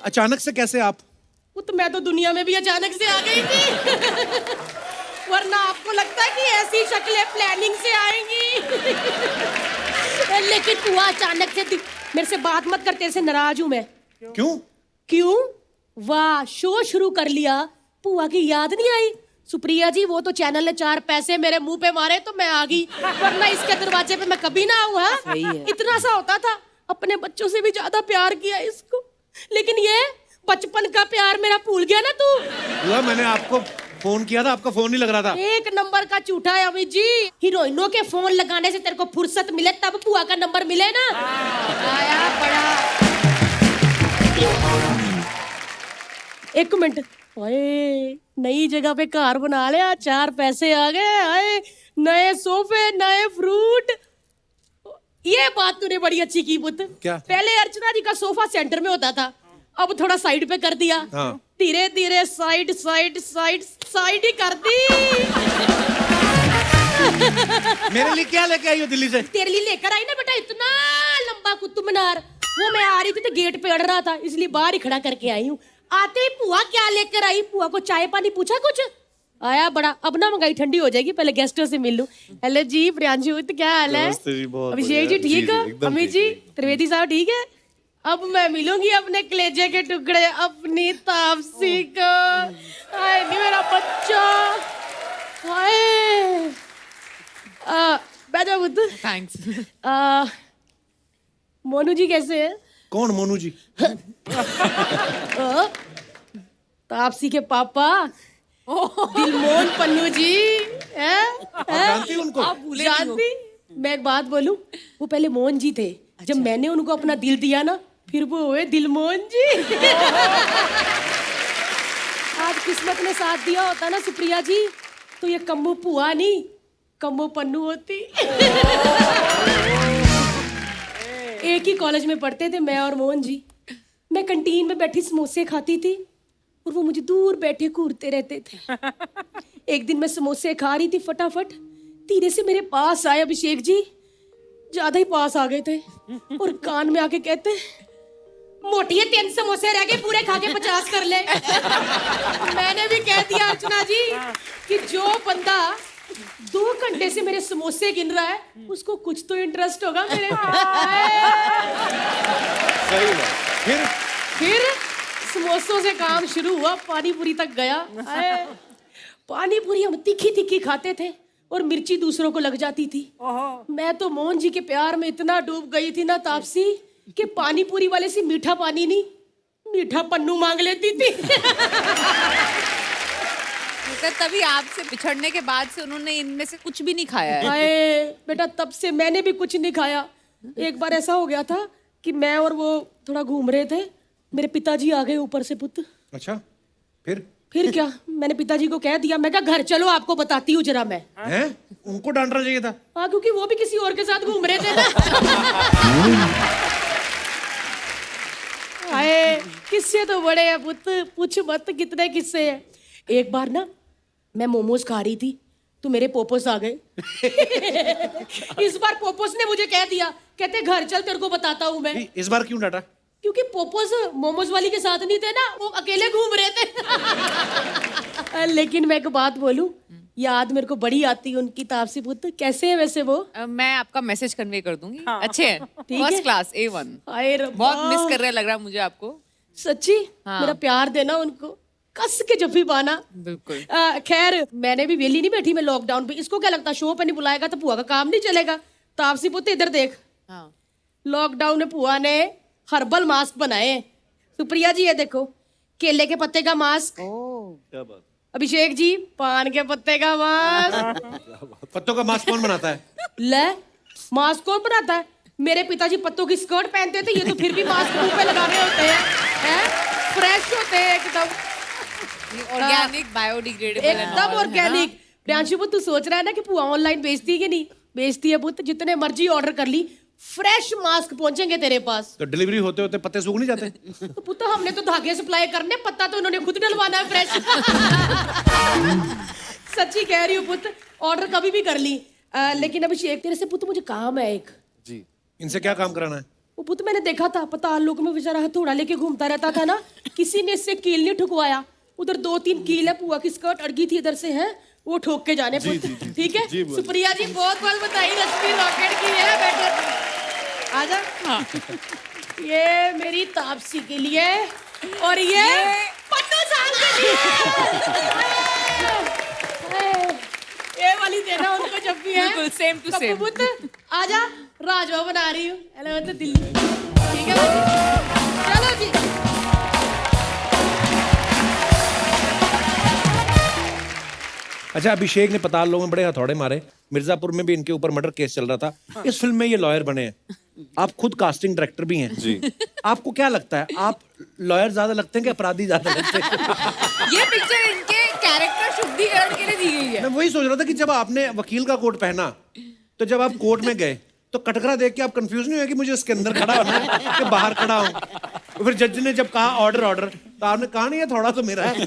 अचानक से कैसे आप?
वो तो मैं तो दुनिया में भी अचानक से आ गई थी। वरना आपको लगता है कि ऐसी शक्लें प्लानिंग से आएंगी। लेकिन बुआ अचानक से मेरे से बात मत कर, तेरे से नाराज हूं मैं।
क्यों?
क्यों? वाह, शो शुरू कर लिया, बुआ की याद नहीं आई? सुप्रिया जी, वो तो चैनल ने 4 पैसे मेरे मुंह पे मारे तो मैं आ गई, वरना इसके दरवाजे पे मैं कभी ना आऊं।
सही है।
इतना सा होता था, अपने बच्चों से भी ज्यादा प्यार किया इसको। लेकिन ये बचपन का प्यार मेरा भूल गया ना तू।
बुआ, मैंने आपको फोन किया था, आपका फोन नहीं लग रहा था।
एक नंबर का झूठा है अमित जी। हीरोइनों के फोन लगाने से तेरे को फुर्सत मिले तब बुआ का नंबर मिले ना। आया बड़ा। एक मिनट। ओए, नई जगह पे घर बना लिया, 4 पैसे आ गए। आए नए सोफे, नए फ्रूट। ये बात तूने बड़ी अच्छी की पुत्र।
क्या?
पहले अर्चना जी का सोफा सेंटर में होता था, अब थोड़ा साइड पे कर दिया।
हाँ।
धीरे धीरे साइड साइड साइड साइड ही कर दी।
मेरे लिए क्या लेके आई हो दिल्ली से?
तेरे लिए लेकर आई ना बेटा, इतना लंबा कुतुब मीनार। वो मैं आ रही थी तो गेट पे अड़ रहा था, इसलिए बाहर ही खड़ा करके आई हूँ। आते ही बुआ क्या लेकर आई? बुआ को चाय पानी पूछा कुछ? आया बड़ा। अब ना मंगाई ठंडी हो जाएगी, पहले गेस्टों से मिल लूं। हेलो जी, प्रियांशु, तो क्या हाल है?
नमस्ते जी, बहुत
अभिषेक जी
बढ़िया।
ठीक
जी,
है?
एकदम
अमित
ठीक
जी,
है।
त्रिवेदी साहब ठीक है? अब मैं मिलूंगी अपने कलेजे के टुकड़े, अपनी तापसी को। हाय नहीं मेरा बच्चा। हाय। बैठो बुद्ध।
थैंक्स।
मोनू जी कैसे हैं?
कौन मोनू जी?
तापसी के पापा दिलमोहन पन्नू जी हैं?
जानती हो उनको?
आप भूले नहीं हो।
जानती? मैं एक बात बोलूं, वो पहले मोहन जी थे। जब मैंने उनको अपना दिल दिया ना, फिर वो हुए दिलमोहन जी। आज किस्मत ने साथ दिया होता ना सुप्रिया जी, तो ये कम्मू पुआ नहीं, कम्मू पन्नू होती। एक ही कॉलेज में पढ़ते थे मैं और मोहन जी। मैं कैंटीन में बैठी समोसे खाती थी और वो मुझे दूर बैठे घूरते रहते थे। एक दिन मैं समोसे खा रही थी फटाफट, धीरे से मेरे पास आए अभिषेक जी, ज्यादा ही पास आ गए थे, और कान में आके कहते, मोटी है 3 समोसे रह गए, पूरे खा के 50 कर ले। मैंने भी कह दिया अर्चना जी कि जो बंदा 2 घंटे से मेरे समोसे गिन रहा है, उसको कुछ तो इंटरेस्ट होगा मेरे।
सही बात।
फिर समोसों से काम शुरू हुआ, पानी पूरी तक गया। पानी पूरी हम तीखी तीखी खाते थे और मिर्ची दूसरों को लग जाती थी। मैं तो मोहन जी के प्यार में इतना डूब गई थी ना तापसी, कि पानी पूरी वाले से मीठा पानी नहीं, मीठा पन्नू मांग लेती थी।
तो तभी आपसे बिछड़ने के बाद से उन्होंने इनमें से कुछ भी नहीं खाया है।
हाय बेटा, तब से मैंने भी कुछ नहीं खाया। एक बार ऐसा हो गया था कि मैं और वो थोड़ा घूम रहे थे, मेरे पिताजी आ गए ऊपर से पुत्र।
अच्छा, फिर
क्या, मैंने पिताजी को कह दिया, मैं कहा घर चलो आपको बताती हूँ जरा मैं।
हैं? उनको डांटना चाहिए था।
हाँ, क्योंकि वो भी किसी और के साथ घूम रहे थे ना। हाय, किस्से तो बड़े हैं पुत्र, पूछ मत कितने किस्से हैं। एक बार ना मैं मोमोज खा रही थी तो मेरे पोपोस आ गए। इस बार पोपोस ने मुझे कह दिया, कहते घर चल तेरे को बताता हूँ मैं।
इस बार क्यों डांटा?
क्योंकि पोपोस मोमोज वाली के साथ नहीं थे ना, वो अकेले घूम रहे थे। लेकिन मैं एक बात बोलूं, याद मेरे को बड़ी आती है उनकी तापसी पुत्र। कैसे है वैसे वो?
मैं आपका मैसेज कन्वे कर दूंगी। अच्छे हैं,
ठीक है।
First class A1।
हाय रब्बा।
बहुत मिस कर रहे लग रहा है मुझे आपको।
सच्ची?
हाँ।
मेरा प्यार देना उनको, कस के जफ्फी पाना।
बिल्कुल।
खैर, मैंने भी वेली नहीं बैठी मैं लॉकडाउन पे। इसको क्या लगता शो पे नहीं बुलाएगा तो पुआ का काम नहीं चलेगा। तापसी पुत्र इधर देख,
हाँ।
लॉकडाउन में पुआ ने हर्बल मास्क बनाए हैं। सुप्रिया जी ये देखो, केले के पत्ते का मास्क।
क्या बात।
अभिषेक जी, पान के पत्ते का मास्क।
पत्तों का मास्क कौन बनाता है?
ले, मास्क कौन बनाता है? मेरे पिताजी पत्तों की स्कर्ट पहनते थे, ये तो फिर भी मास्क मुंह पे लगा रहे होते हैं, फ्रेश होते हैं एकदम,
ऑर्गेनिक, बायोडिग्रेडेबल,
एकदम ऑर्गेनिक। प्रियांशु पुत्र, तू सोच रहा है ना कि पुआ ऑनलाइन बेचती है कि नहीं? बेचती है पुत्र, जितने मर्जी ऑर्डर कर ली, फ्रेश मास्क पहुंचेंगे तेरे पास।
तो डिलीवरी होते होते पत्ते सूख नहीं जाते?
तो पुत्र, हमने तो धागे सप्लाई करने, पत्ता तो उन्होंने खुद डलवाना है फ्रेश। सच्ची कह रही हूँ पुत्र, ऑर्डर कभी भी कर ली। लेकिन अभिषेक, तेरे से पुत्र मुझे काम है एक।
जी।
इनसे क्या काम कराना है?
वो पुत्र, मैंने देखा था पताल लोक में बेचारा हथौड़ा लेके घूमता रहता था ना, किसी ने इससे कील नहीं ठुकवाया। उधर 2-3 कील है, पुआ की स्कर्ट अड़गी थी इधर से, है वो ठोक के जाने पुत्र। ठीक है सुप्रिया जी, बहुत बहुत बधाई, लक्ष्मी रॉकेट की है। बैठो, आजा। हाँ। ये मेरी तापसी के लिए और ये पन्नू साल के लिए। ये वाली देना उनको जब भी है।
बिल्कुल सेम टू सेम।
पुत्र आजा, राजवा बना रही हूँ। हेलो तो दिल्ली, ठीक है बच्चे? चलो जी।
अच्छा, अभिषेक ने पताल लोगों में बड़े हथौड़े मारे, मिर्जापुर में भी इनके ऊपर मर्डर केस चल रहा था। इस फिल्म में ये लॉयर बने हैं, आप खुद कास्टिंग डायरेक्टर भी हैं जी। आपको क्या लगता है, आप लॉयर ज्यादा लगते हैं कि अपराधी ज्यादा लगते हैं?
ये पिक्चर इनके कैरेक्टर शुद्धिकरण के लिए दी गई है।
मैं वही सोच रहा था कि जब आपने वकील का कोट पहना, तो जब आप कोर्ट में गए तो कटघरा देख के आप कंफ्यूज नहीं हुए कि मुझे इसके अंदर खड़ा होना है कि बाहर खड़ा हूं? फिर जज ने जब कहा ऑर्डर ऑर्डर, तो आपने कहा नहीं, ये थोड़ा तो मेरा है।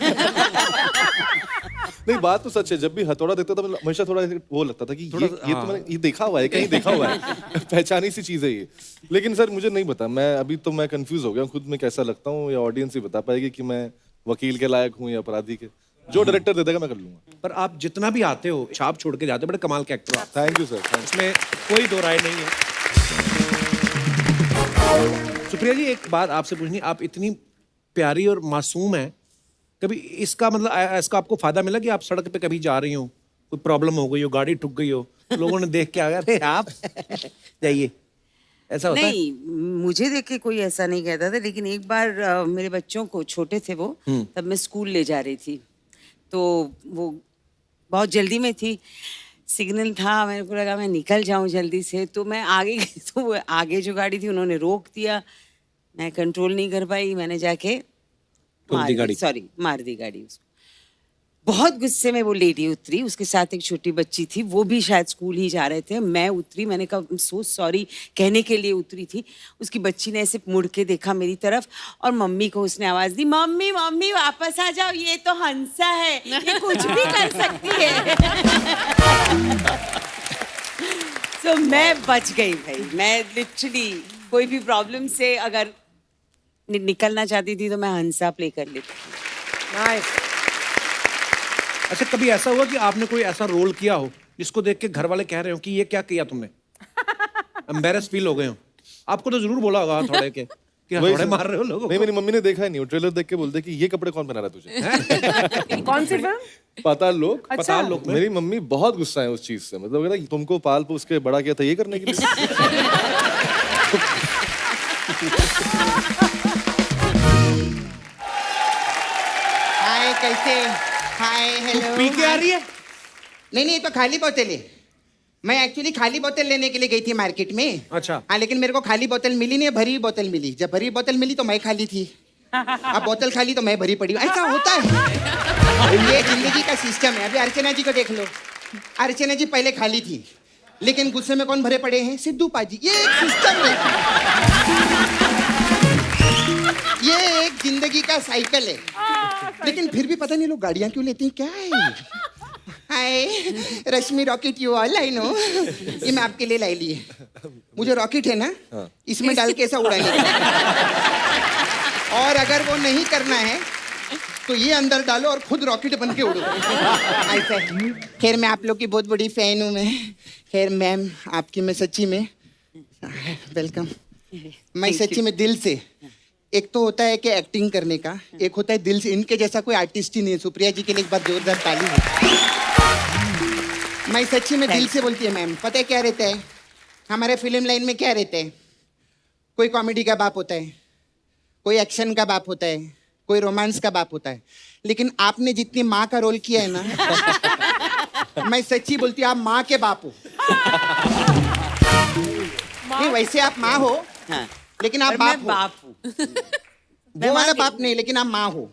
नहीं, बात तो सच है। जब भी हथौड़ा देखता था, हमेशा थोड़ा वो लगता था कि ये तो मैंने ये देखा हुआ है, कहीं देखा हुआ है। पहचानी सी चीज है ये। लेकिन सर मुझे नहीं पता, मैं अभी तो मैं कंफ्यूज हो गया खुद में कैसा लगता हूँ, या ऑडियंस ही बता पाएगी कि मैं वकील के लायक हूँ या अपराधी के। जो डायरेक्टर दे देगा मैं कर लूंगा।
पर आप जितना भी आते हो, छाप छोड़ के जाते हो, बड़े कमाल के एक्टर हो आप।
Thank you sir.
इसमें कोई दो राय नहीं है। सुप्रिया जी, एक बात आपसे पूछनी, आप इतनी प्यारी और मासूम हैं, कभी इसका मतलब इसका आपको फायदा मिला कि आप सड़क पे कभी जा रही हो, कोई प्रॉब्लम हो गई हो, गाड़ी ठुक गई हो, तो लोगों ने देख के आ गया, अरे आप जाइए, ऐसा होता है?
नहीं, मुझे देख के कोई ऐसा नहीं कहता था। लेकिन एक बार मेरे बच्चों को, छोटे थे वो, तब मैं स्कूल ले जा रही थी, तो वो बहुत जल्दी में थी, सिग्नल था, मेरे को लगा मैं निकल जाऊं जल्दी से, तो मैं आगे गई, तो वो आगे जो गाड़ी थी उन्होंने रोक दिया, मैं कंट्रोल नहीं कर पाई, मैंने जाके मार दी गाड़ी उसको। बहुत गुस्से में वो लेडी उतरी, उसके साथ एक छोटी बच्ची थी, वो भी शायद स्कूल ही जा रहे थे। मैं उतरी, मैंने कहा सो सॉरी कहने के लिए उतरी थी। उसकी बच्ची ने ऐसे मुड़ के देखा मेरी तरफ, और मम्मी को उसने आवाज दी, मम्मी मम्मी वापस आ जाओ, ये तो हंसा है, ये कुछ भी कर सकती है। तो मैं बच गई भाई। मैं लिटरली कोई भी प्रॉब्लम से अगर निकलना चाहती थी तो मैं हंसा प्ले कर लेती थी।
नाइस।
अच्छा, कभी ऐसा हुआ कि आपने कोई ऐसा रोल किया हो जिसको देख के घर वाले कह रहे हो कि ये क्या किया तुमने, एम्बैरेस फील हो गए हो? आपको तो जरूर बोला होगा थोड़े के कि थोड़े मार रहे हो लोगों को।
नहीं, मेरी मम्मी ने देखा ही नहीं, ट्रेलर देख के बोलते कि ये कपड़े कौन पहना रहा है तुझे।
कौन सी फिल्म?
पताल लोक।
पताल लोक में
मेरी मम्मी बहुत गुस्सा है उस चीज से, मतलब कहता तुमको पाल पोस के बड़ा किया था ये करने के लिए।
कैसे? हाय
तू
हेलो।
पी के आ रही है?
नहीं नहीं, ये तो खाली बोतल है। मैं एक्चुअली खाली बोतल लेने के लिए गई थी मार्केट में।
अच्छा।
हाँ, लेकिन मेरे को खाली बोतल मिली नहीं, भरी हुई बोतल मिली। जब भरी हुई बोतल मिली तो मैं खाली थी, अब बोतल खाली तो मैं भरी पड़ी हूँ। ऐसा होता है, ये जिंदगी का सिस्टम है। अभी अर्चना जी को देख लो, अर्चना जी पहले खाली थी, लेकिन गुस्से में कौन भरे पड़े हैं? सिद्धू पाजी। ये एक सिस्टम है, ये एक जिंदगी का साइकिल है। लेकिन फिर भी पता नहीं लोग गाड़ियां क्यों लेते हैं, क्या है? Hi Rashmi Rocket, you all I know. ये मैं आपके लिए लाई ली है। मुझे रॉकेट है ना, इसमें डाल के ऐसा उड़ाने का। और अगर वो नहीं करना है तो ये अंदर डालो और खुद रॉकेट बन के उड़ो। ऐसा है। खैर मैं आप लोग की बहुत बड़ी फैन हूँ मैं। खैर मैम, आपकी मैं सच्ची में वेलकम। मैं सच्ची में दिल से, एक तो होता है कि एक्टिंग करने का, एक होता है दिल से। इनके जैसा कोई आर्टिस्ट ही नहीं है। सुप्रिया जी के लिए एक बार जोरदार ताली हो। मैं सच्ची में दिल से बोलती है मैम। पता है क्या रहता है हमारे फिल्म लाइन में? क्या रहता है? कोई कॉमेडी का बाप होता है, कोई एक्शन का बाप होता है, कोई रोमांस का बाप होता है, लेकिन आपने जितनी माँ का रोल किया है ना, मैं सच्ची बोलती हूँ आप माँ के बाप हो। नहीं, वैसे आप माँ हो,
हाँ,
लेकिन आप
और मैं
बाप
बाप हूँ।
वो वाला बाप नहीं, लेकिन आप माँ हो।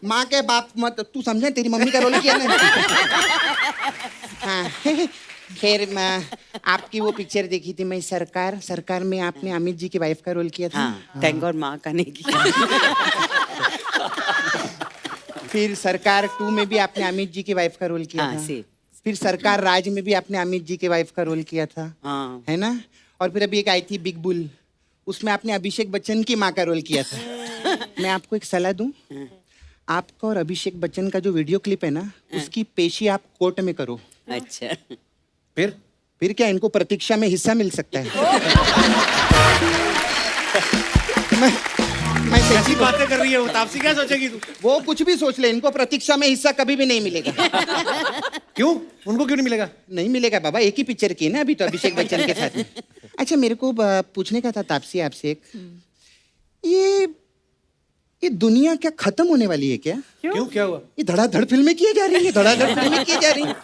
माँ के बाप मत, तू समझे? तेरी मम्मी का रोल किया ना। हाँ। खैर मैं आपकी वो पिक्चर देखी थी मैं, सरकार में आपने अमित जी की वाइफ का रोल किया था।
हाँ, थैंक गॉड माँ का नहीं किया।
फिर सरकार 2 में भी आपने अमित जी की वाइफ का रोल किया
हाँ,
था।
सेम।
फिर सरकार राज में भी आपने अमित जी की वाइफ का रोल किया था,
हाँ।
है ना? और फिर अभी एक आई थी बिग बुल, उसमें आपने अभिषेक बच्चन की माँ का रोल किया था। मैं आपको एक सलाह दूं, आपका और अभिषेक बच्चन का जो वीडियो क्लिप है ना, उसकी पेशी आप कोर्ट में करो।
अच्छा।
फिर क्या इनको प्रतीक्षा में हिस्सा मिल सकता है? मैं
कैसी बातें कर रही है वो? तापसी क्या सोचेगी तू?
वो कुछ भी सोच ले, इनको प्रतीक्षा में हिस्सा कभी भी नहीं मिलेगा।
क्यों? उनको क्यों नहीं मिलेगा?
नहीं मिलेगा बाबा, एक ही पिक्चर की है ना अभी तो अभिषेक बच्चन के साथ में। अच्छा मेरे को पूछने का था तापसी आपसे एक, ये दुनिया क्या खत्म होने वाली है क्या?
क्यों? क्या हुआ?
ये धड़ाधड़ फिल्में की जा रही है, धड़ाधड़ फिल्में की जा रही हैं।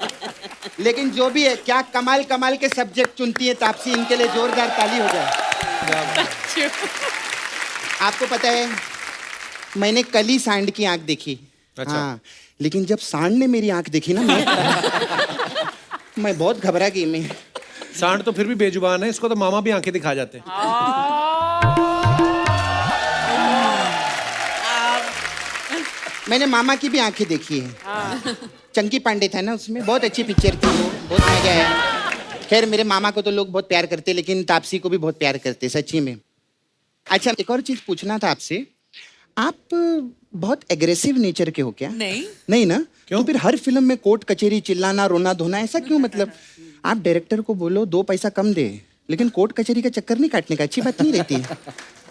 लेकिन जो भी है, क्या कमाल कमाल के सब्जेक्ट चुनती है तापसी, इनके लिए जोरदार ताली हो जाए। आपको पता है मैंने कल ही सांड की आंख देखी।
अच्छा।
हाँ, लेकिन जब सांड ने मेरी आंख देखी ना, मैं बहुत घबरा गई। मैं
सांड तो फिर भी बेजुबान है, इसको तो मामा भी आंखें दिखा जाते हैं।
मैंने मामा की भी आंखें देखी है। चंकी पांडे था ना उसमें, बहुत अच्छी पिक्चर थी वो, बहुत मजा आया। खैर मेरे मामा को तो लोग बहुत प्यार करते, लेकिन तापसी को भी बहुत प्यार करते सच्ची में। अच्छा एक और चीज पूछना था आपसे, आप बहुत एग्रेसिव नेचर के हो क्या? नहीं ना? क्यों? तो फिर हर फिल्म में कोर्ट कचहरी, चिल्लाना, रोना धोना, ऐसा क्यों? मतलब आप डायरेक्टर को बोलो 2 पैसा कम दे, लेकिन कोर्ट कचहरी का चक्कर नहीं काटने का, अच्छी बात नहीं रहती है।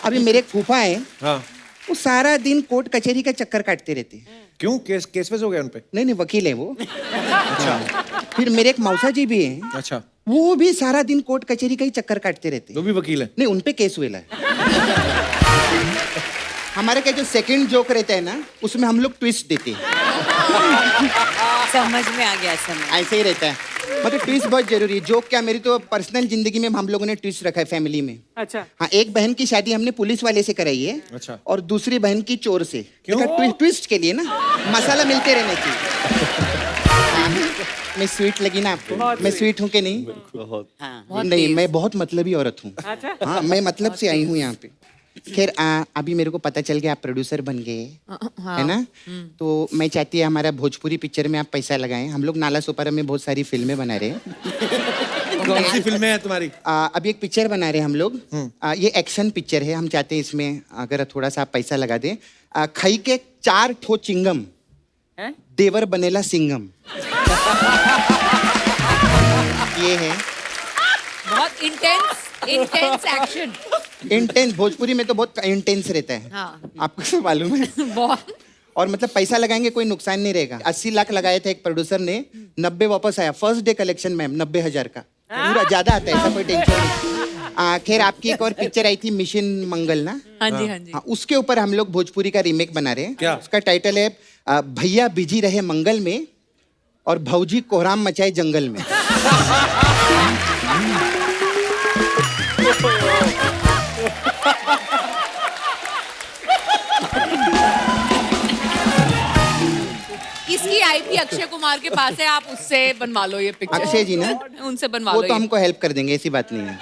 अभी मेरे एक फूफा है,
हाँ।
वो सारा दिन कोर्ट कचहरी का चक्कर काटते रहते।
क्यों? केस वेस हो गया उनपे?
नहीं वकील है वो। अच्छा। फिर मेरे एक मौसा जी भी हैं।
अच्छा।
वो भी सारा दिन कोर्ट कचहरी का ही चक्कर काटते रहते।
वो भी वकील है?
नहीं, उनपे केस हुआ है। हमारे का जो सेकंड जोक रहता है ना, उसमें हम लोग ट्विस्ट देते हैं।
समझ में आ गया, समझ।
ऐसे ही रहता है, मतलब ट्विस्ट बहुत जरूरी है। जोक क्या, मेरी तो पर्सनल जिंदगी में हम लोगों ने ट्विस्ट रखा है फैमिली में।
अच्छा।
हाँ, एक बहन की शादी हमने पुलिस वाले से कराई है।
अच्छा।
और दूसरी बहन की चोर से। क्यों? ट्विस्ट के लिए ना, मसाला मिलते रहने चाहिए। हाँ, मैं स्वीट लगी ना आपको? मैं स्वीट हूँ कि नहीं?
बहुत।
हाँ।
नहीं, मैं बहुत मतलबी औरत हूँ।
अच्छा।
हाँ, मैं मतलब से आई हूँ यहाँ पे। खैर अभी मेरे को पता चल गया आप प्रोड्यूसर बन गए, है ना? तो मैं चाहती है हमारा भोजपुरी पिक्चर में आप पैसा लगाएं। हम लोग नाला सोपारा में बहुत सारी फिल्में बना रहे हैं।
कौन सी फिल्में हैं तुम्हारी?
अभी एक पिक्चर बना रहे हैं हम लोग। ये एक्शन पिक्चर है। हम चाहते हैं इसमें अगर थोड़ा सा आप पैसा लगा दें। खई के 4 ठो चिंगम, देवर बनेला सिंगम। ये है
बहुत इंटेंस एक्शन।
इंटेंस, भोजपुरी में तो बहुत इंटेंस रहता है।
हाँ।
आपको तो मालूम है।
बहुत।
और मतलब पैसा लगाएंगे कोई नुकसान नहीं रहेगा। 80 लाख लगाए थे एक प्रोड्यूसर ने, 90 वापस आया। फर्स्ट डे कलेक्शन मैम 90,000 का। पूरा ज्यादा आता है, ऐसा कोई टेंशन नहीं। खैर आपकी एक और पिक्चर आई थी मिशन मंगल ना?
हाँ जी, हाँ जी।
हाँ, उसके ऊपर हम लोग भोजपुरी का रीमेक बना रहे हैं।
क्या?
उसका टाइटल है भैया बिजी रहे मंगल में और भौजी कोहराम मचाए जंगल में।
इसकी आईपी अक्षय कुमार के पास है, आप उससे बनवा लो ये पिक्चर।
अक्षय जी ना?
उनसे बनवा
वो
लो
तो
ये।
हमको हेल्प कर देंगे, ऐसी बात नहीं है।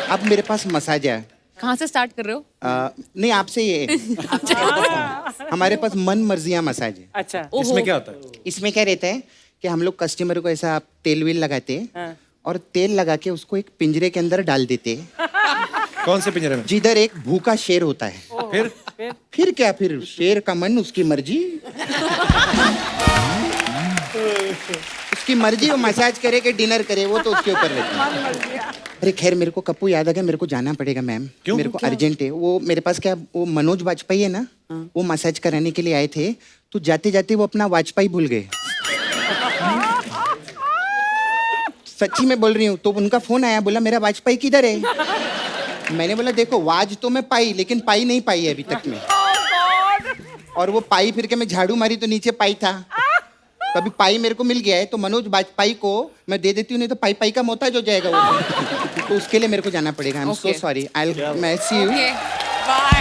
अब मेरे पास मसाज है।
कहाँ से स्टार्ट कर रहे हो?
नहीं आपसे ये हमारे पास मन मर्जियाँ मसाज है।
अच्छा
इसमें क्या होता है?
इसमें क्या रहता है कि हम लोग कस्टमर को ऐसा तेल वेल लगाते हैं और तेल लगा के उसको एक पिंजरे के अंदर डाल देते हैं,
कौन से पिंजरे में?
जिधर एक भूखा शेर होता है। फिर क्या, फिर शेर का मन उसकी मर्जी, उसकी मर्जी, वो मसाज करे कि डिनर करे वो तो उसके ऊपर रहता है। अरे खैर मेरे को कप्पू याद आ गया, मेरे को जाना पड़ेगा मैम, मेरे को अर्जेंट है। वो मेरे पास क्या, वो मनोज वाजपेयी है ना, वो मसाज कराने के लिए आए थे, तो जाते जाते वो अपना वाजपेयी भूल गए। सच्ची में बोल रही हूँ। तो उनका फोन आया, बोला मेरा वाजपेयी किधर है? मैंने बोला देखो वाज तो मैं पाई, लेकिन पाई नहीं पाई है अभी तक में। और वो पाई फिर के मैं झाड़ू मारी तो नीचे पाई था। कभी पाई मेरे को मिल गया है तो मनोज वाजपेयी को मैं दे देती हूँ, नहीं तो पाई पाई का मोहताज हो जाएगा वो। तो उसके लिए मेरे को जाना पड़ेगा। आई एम सो सॉरी, मैं सी यू।
बाय।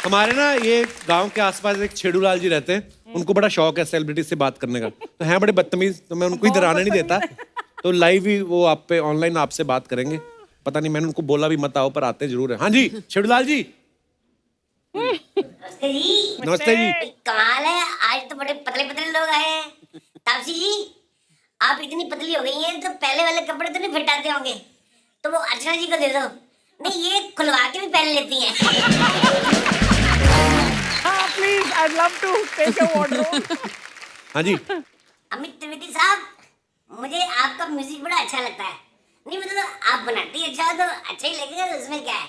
हमारे ना ये गांव के आसपास एक छेड़ूलाल जी रहते हैं, उनको बड़ा शौक है सेलिब्रिटी से बात करने का। तो हैं बड़े बदतमीज, तो मैं उनको इधर आने नहीं देता। तो लाइव ही वो आप पे ऑनलाइन आपसे बात करेंगे। पता नहीं, मैंने उनको बोला भी मत आओ, पर आते जरूर है। हाँ जी छेड़ूलाल जी। नमस्ते जी।
कमाल है, आज तो बड़े पतले पतले लोग आए हैं। तापसी जी, आप इतनी पतली हो गई हैं तो पहले वाले कपड़े तो नहीं फिट आते होंगे, तो वो अर्चना जी को दे दो। नहीं, ये खुलवा के भी पहन लेती हैं।
Please, I love to take your wardrobe.
हाँ जी।
अमित त्रिवेदी साहब, मुझे आपका म्यूजिक बड़ा अच्छा लगता है। नहीं मतलब आप बनाती अच्छा हो तो अच्छा ही लगेगा, तो उसमें क्या है।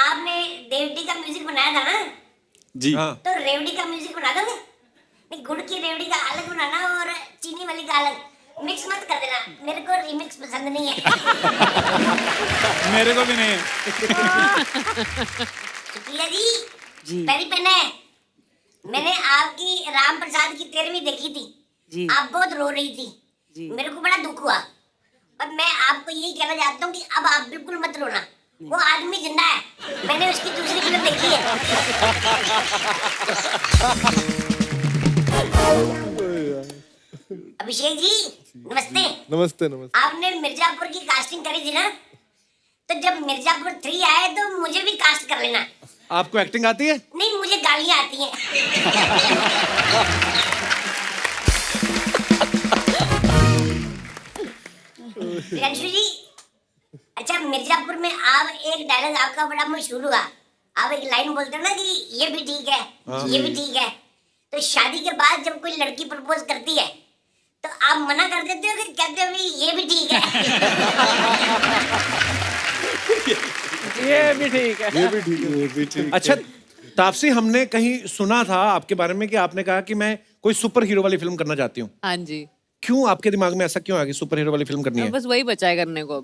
आपने रेवड़ी का म्यूजिक बनाया था ना?
जी
हाँ।
तो रेवड़ी का म्यूजिक बना दोगे? नहीं, गुड़ की रेवड़ी का अलग बनाना और चीनी वाली का अलग, मिक्स मत कर देना। मेरे को रिमिक्स पसंद नहीं है।
मेरे को भी नहीं है।
शुक्रिया जी, पहली पेन है। मैंने आपकी राम प्रसाद की 13वीं देखी थी, आप बहुत रो रही थी, मेरे को बड़ा दुख हुआ। और मैं आपको यही कहना चाहता हूँ कि अब आप बिल्कुल मत रोना, वो आदमी जिंदा है, मैंने उसकी दूसरी फिल्म देखी है। अभिषेक जी नमस्ते।
नमस्ते नमस्ते।
आपने मिर्जापुर की कास्टिंग करी थी ना, तो जब मिर्जापुर 3 आए तो मुझे भी कास्ट कर लेना।
आपको एक्टिंग आती है?
नहीं, मुझे गालियाँ आती हैं। प्रियांशु जी, अच्छा मिर्जापुर में आप एक डायलॉग आपका बड़ा मशहूर हुआ, आप एक लाइन बोलते हो ना कि ये भी ठीक है, ये भी ठीक है। तो शादी के बाद जब कोई लड़की प्रपोज करती है तो आप मना कर देते हो कि कहते हो भी ये भी ठीक है?
ये भी ठीक है।
ये भी ठीक है, ये भी ठीक है।
अच्छा तापसी, हमने कहीं सुना था आपके बारे में कि आपने कहा कि मैं कोई सुपर हीरो वाली फिल्म करना चाहती हूँ।
हाँ जी।
क्यों आपके दिमाग में ऐसा क्यों आ गया सुपर हीरो वाली फिल्म करनी है?
बस वही बचा है करने को।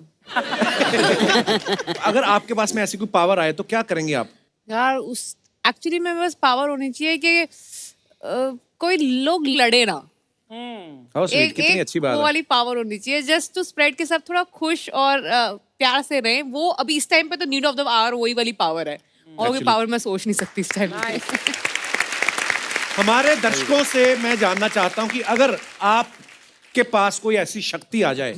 अगर आपके पास में ऐसी कोई पावर आए तो क्या करेंगे आप?
यार उस एक्चुअली में बस पावर होनी चाहिए कि कोई लोग लड़े ना।
How sweet, कितनी अच्छी बात
वो
है।
वाली पावर होनी चाहिए, जस्ट टू स्प्रेड के सब थोड़ा खुश और प्यार से रहें। वो अभी इस टाइम पे तो नीड ऑफ द आवर वही वाली पावर है, और कोई पावर मैं सोच नहीं सकती इस टाइम पे।
हमारे दर्शकों से मैं जानना चाहता हूं कि अगर आपके पास कोई ऐसी शक्ति आ जाए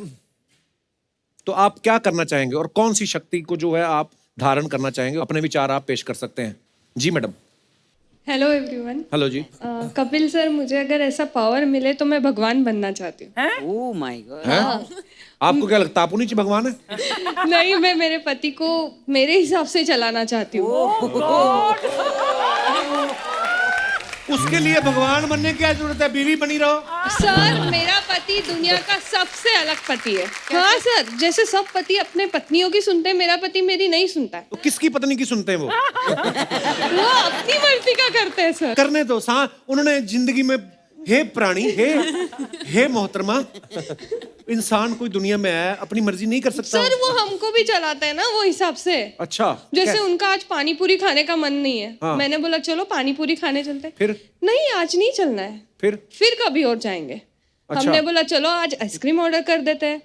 तो आप क्या करना चाहेंगे, और कौन सी शक्ति को जो है आप धारण करना चाहेंगे? अपने विचार आप पेश कर सकते हैं। जी मैडम।
Hello everyone.
हेलो जी।
कपिल सर, मुझे अगर ऐसा पावर मिले तो मैं भगवान बनना चाहती हूँ।
Oh my God.
आपको क्या लगता है आप नीचे भगवान है?
नहीं, मैं मेरे पति को मेरे हिसाब से चलाना चाहती हूँ।
उसके लिए भगवान बनने की क्या जरूरत है, बीवी बनी रहो।
सर मेरा पति दुनिया का सबसे अलग पति है। हाँ सर, जैसे सब पति अपने पत्नियों की सुनते हैं, मेरा पति मेरी नहीं सुनता है।
तो किसकी पत्नी की सुनते हैं वो?
वो अपनी मर्जी का करते हैं सर।
करने दो। उन्होंने जिंदगी में, हे प्राणी, हे मोहतरमा, इंसान कोई दुनिया में है, अपनी मर्जी नहीं कर सकता।
सर वो हमको भी चलाता है ना वो हिसाब से।
अच्छा,
जैसे
क्या?
उनका आज पानी पूरी खाने का मन नहीं है।
हाँ।
मैंने बोला चलो पानी पूरी खाने चलते हैं।
फिर
नहीं आज नहीं चलना है, फिर कभी और जाएंगे।
अच्छा।
हमने बोला चलो आज आइसक्रीम ऑर्डर कर देते हैं।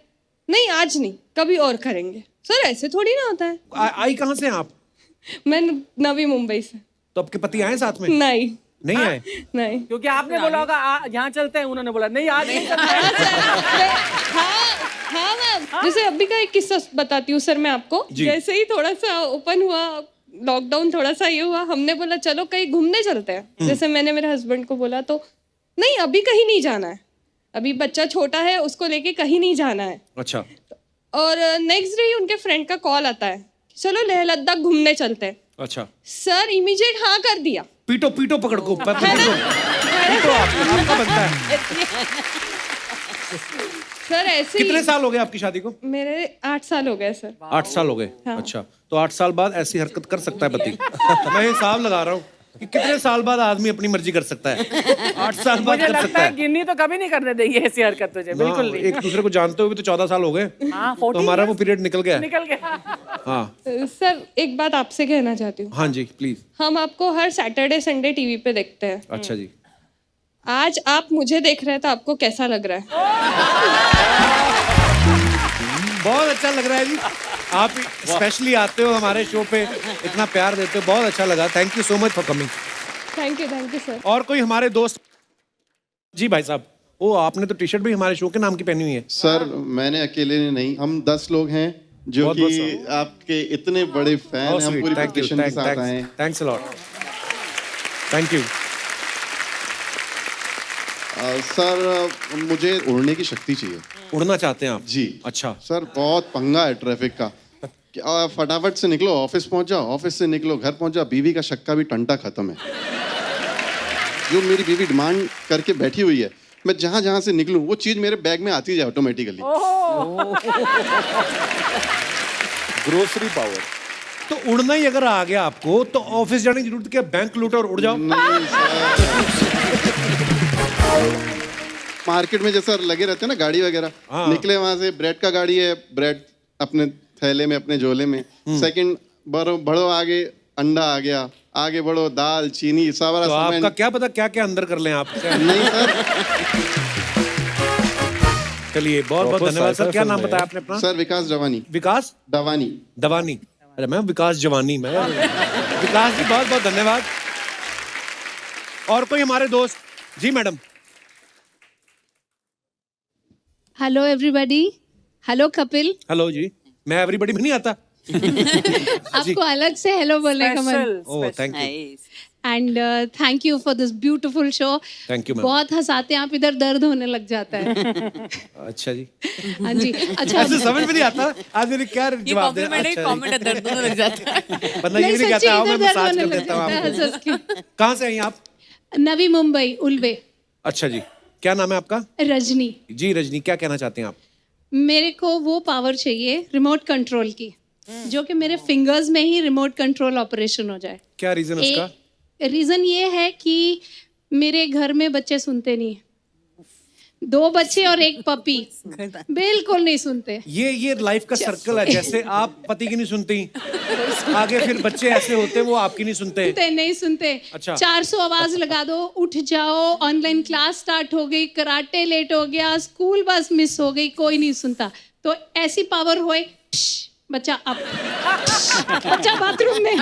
नहीं आज नहीं, कभी और करेंगे। सर ऐसे थोड़ी ना होता है।
आई कहाँ से हैं आप?
मैं नवी मुंबई से।
तो आपके पति आए साथ में?
नहीं
नहीं आए?
नहीं,
क्योंकि आपने बोला होगा यहाँ चलते हैं, उन्होंने बोला नहीं आज नहीं चलते हैं।
हाँ मैम, जैसे अभी का एक किस्सा बताती हूँ सर मैं आपको। जैसे ही थोड़ा सा ओपन हुआ, लॉकडाउन थोड़ा सा ये हुआ, हमने बोला चलो कहीं घूमने चलते हैं। जैसे मैंने मेरे हस्बैंड को बोला तो नहीं अभी कहीं नहीं जाना है, अभी बच्चा छोटा है, उसको लेके कहीं नहीं जाना है।
अच्छा।
और नेक्स्ट डे उनके फ्रेंड का कॉल आता है, चलो लेह लद्दाख घूमने चलते हैं।
अच्छा।
सर इमीडिएट हाँ कर दिया।
पीटो पीटो पकड़ को, पीटो आपका बनता है।
सर ऐसे
कितने साल हो गए आपकी शादी को?
मेरे 8 साल हो गए सर।
8 साल हो गए।
हाँ।
अच्छा, तो 8 साल बाद ऐसी हरकत कर सकता है पति? मैं हिसाब लगा रहा हूँ कि कितने साल बाद आदमी अपनी मर्जी कर सकता है। 8 साल बाद
मुझे
कर
लगता
सकता
है
है।
गिन्नी तो कभी नहीं करने देगी ऐसी हरकत तुझे, बिल्कुल नहीं।
एक दूसरे को जानते हुए तो 14 साल हो गए।
हाँ,
तो
14
हमारा वो पीरियड निकल गया।
निकल गया।
हाँ
सर एक बात आपसे कहना चाहती हूँ।
हाँ जी प्लीज।
हम आपको हर सैटरडे संडे टीवी पे देखते हैं।
अच्छा जी।
आज आप मुझे देख रहे हैं तो आपको कैसा लग रहा है?
बहुत अच्छा लग रहा है जी। आप स्पेशली आते हो हमारे शो पे, इतना प्यार देते हो, बहुत अच्छा लगा। Thank you so much for coming.
Thank you sir.
और कोई हमारे दोस्त? जी भाई साहब, ओ आपने तो टी शर्ट भी हमारे शो के नाम की पहनी हुई है।
सर मैंने अकेले ने नहीं, हम 10 लोग हैं जो
बहुत
कि आपके इतने बड़े फैन हैं। हम पूरी प्रेजेंटेशन के साथ आए हैं।
Thanks a lot. Thank you.
Sir मुझे उड़ने की शक्ति चाहिए।
उड़ना चाहते हैं आप?
जी।
अच्छा
सर बहुत पंगा है ट्रैफिक का। फटाफट से निकलो, ऑफिस पहुंच जाओ, ऑफिस से निकलो, घर पहुंच जाओ, बीवी का शक्का भी टंटा खत्म है। जो मेरी बीवी डिमांड करके बैठी हुई है, मैं जहां जहां से निकलूं वो चीज मेरे बैग में आती जाए ऑटोमेटिकली।
Grocery power.
तो उड़ना ही अगर आ गया आपको तो ऑफिस जाने की जरूरत क्या? बैंक लूटो और उड़ जाओ।
मार्केट में जैसा लगे रहते हैं ना गाड़ी वगैरह, निकले वहां से, ब्रेड का गाड़ी है, ब्रेड अपने थैले में, अपने झोले में। सेकंड बढ़ो आगे, अंडा आ गया, आगे बढ़ो, दाल चीनी सारा
तो
सामान।
आपका क्या पता क्या क्या अंदर कर लें आप।
नहीं सर।
चलिए बहुत बहुत धन्यवाद सर। क्या नाम बताया आपने अपना?
सर विकास जवानी।
विकास
दवानी।
दवानी। अरे मैं विकास जवानी में। विकास जी बहुत बहुत धन्यवाद। और कोई हमारे दोस्त? जी madam.
Hello everybody. Hello Kapil.
Hello जी। मैं एवरीबॉडी में नहीं आता।
आपको अलग से हेलो बोलने का मन।
Oh thank you.
And thank you for this beautiful show.
Thank you ma'am.
बहुत हंसाते हैं आप, इधर दर्द होने लग जाता है।
अच्छा जी।
हाँ जी। अच्छा
ऐसे समझ में नहीं आता आज मेरे क्या जवाब दे।
कमेंट है, दर्द होने लग जाता है।
बंदा ये नहीं कहता आओ मैं मसाज कर देता हूँ आपको। कहाँ से आई आप?
नवी मुंबई उल्वे।
अच्छा जी। क्या नाम है आपका?
रजनी।
जी रजनी, क्या कहना चाहते हैं आप?
मेरे को वो पावर चाहिए रिमोट कंट्रोल की, जो कि मेरे फिंगर्स में ही रिमोट कंट्रोल ऑपरेशन हो जाए।
क्या रीजन उसका?
रीजन ये है कि मेरे घर में बच्चे सुनते नहीं, 2 बच्चे और 1 पपी, बिल्कुल नहीं सुनते।
ये लाइफ का सर्कल है। जैसे आप पति की नहीं सुनती, आगे फिर बच्चे ऐसे होते वो आपकी नहीं सुनते।
नहीं सुनते।
अच्छा।
400 आवाज लगा दो, उठ जाओ, ऑनलाइन क्लास स्टार्ट हो गई, कराटे लेट हो गया, स्कूल बस मिस हो गई, कोई नहीं सुनता। तो ऐसी पावर होए, बच्चा अप, बच्चा बाथरूम में,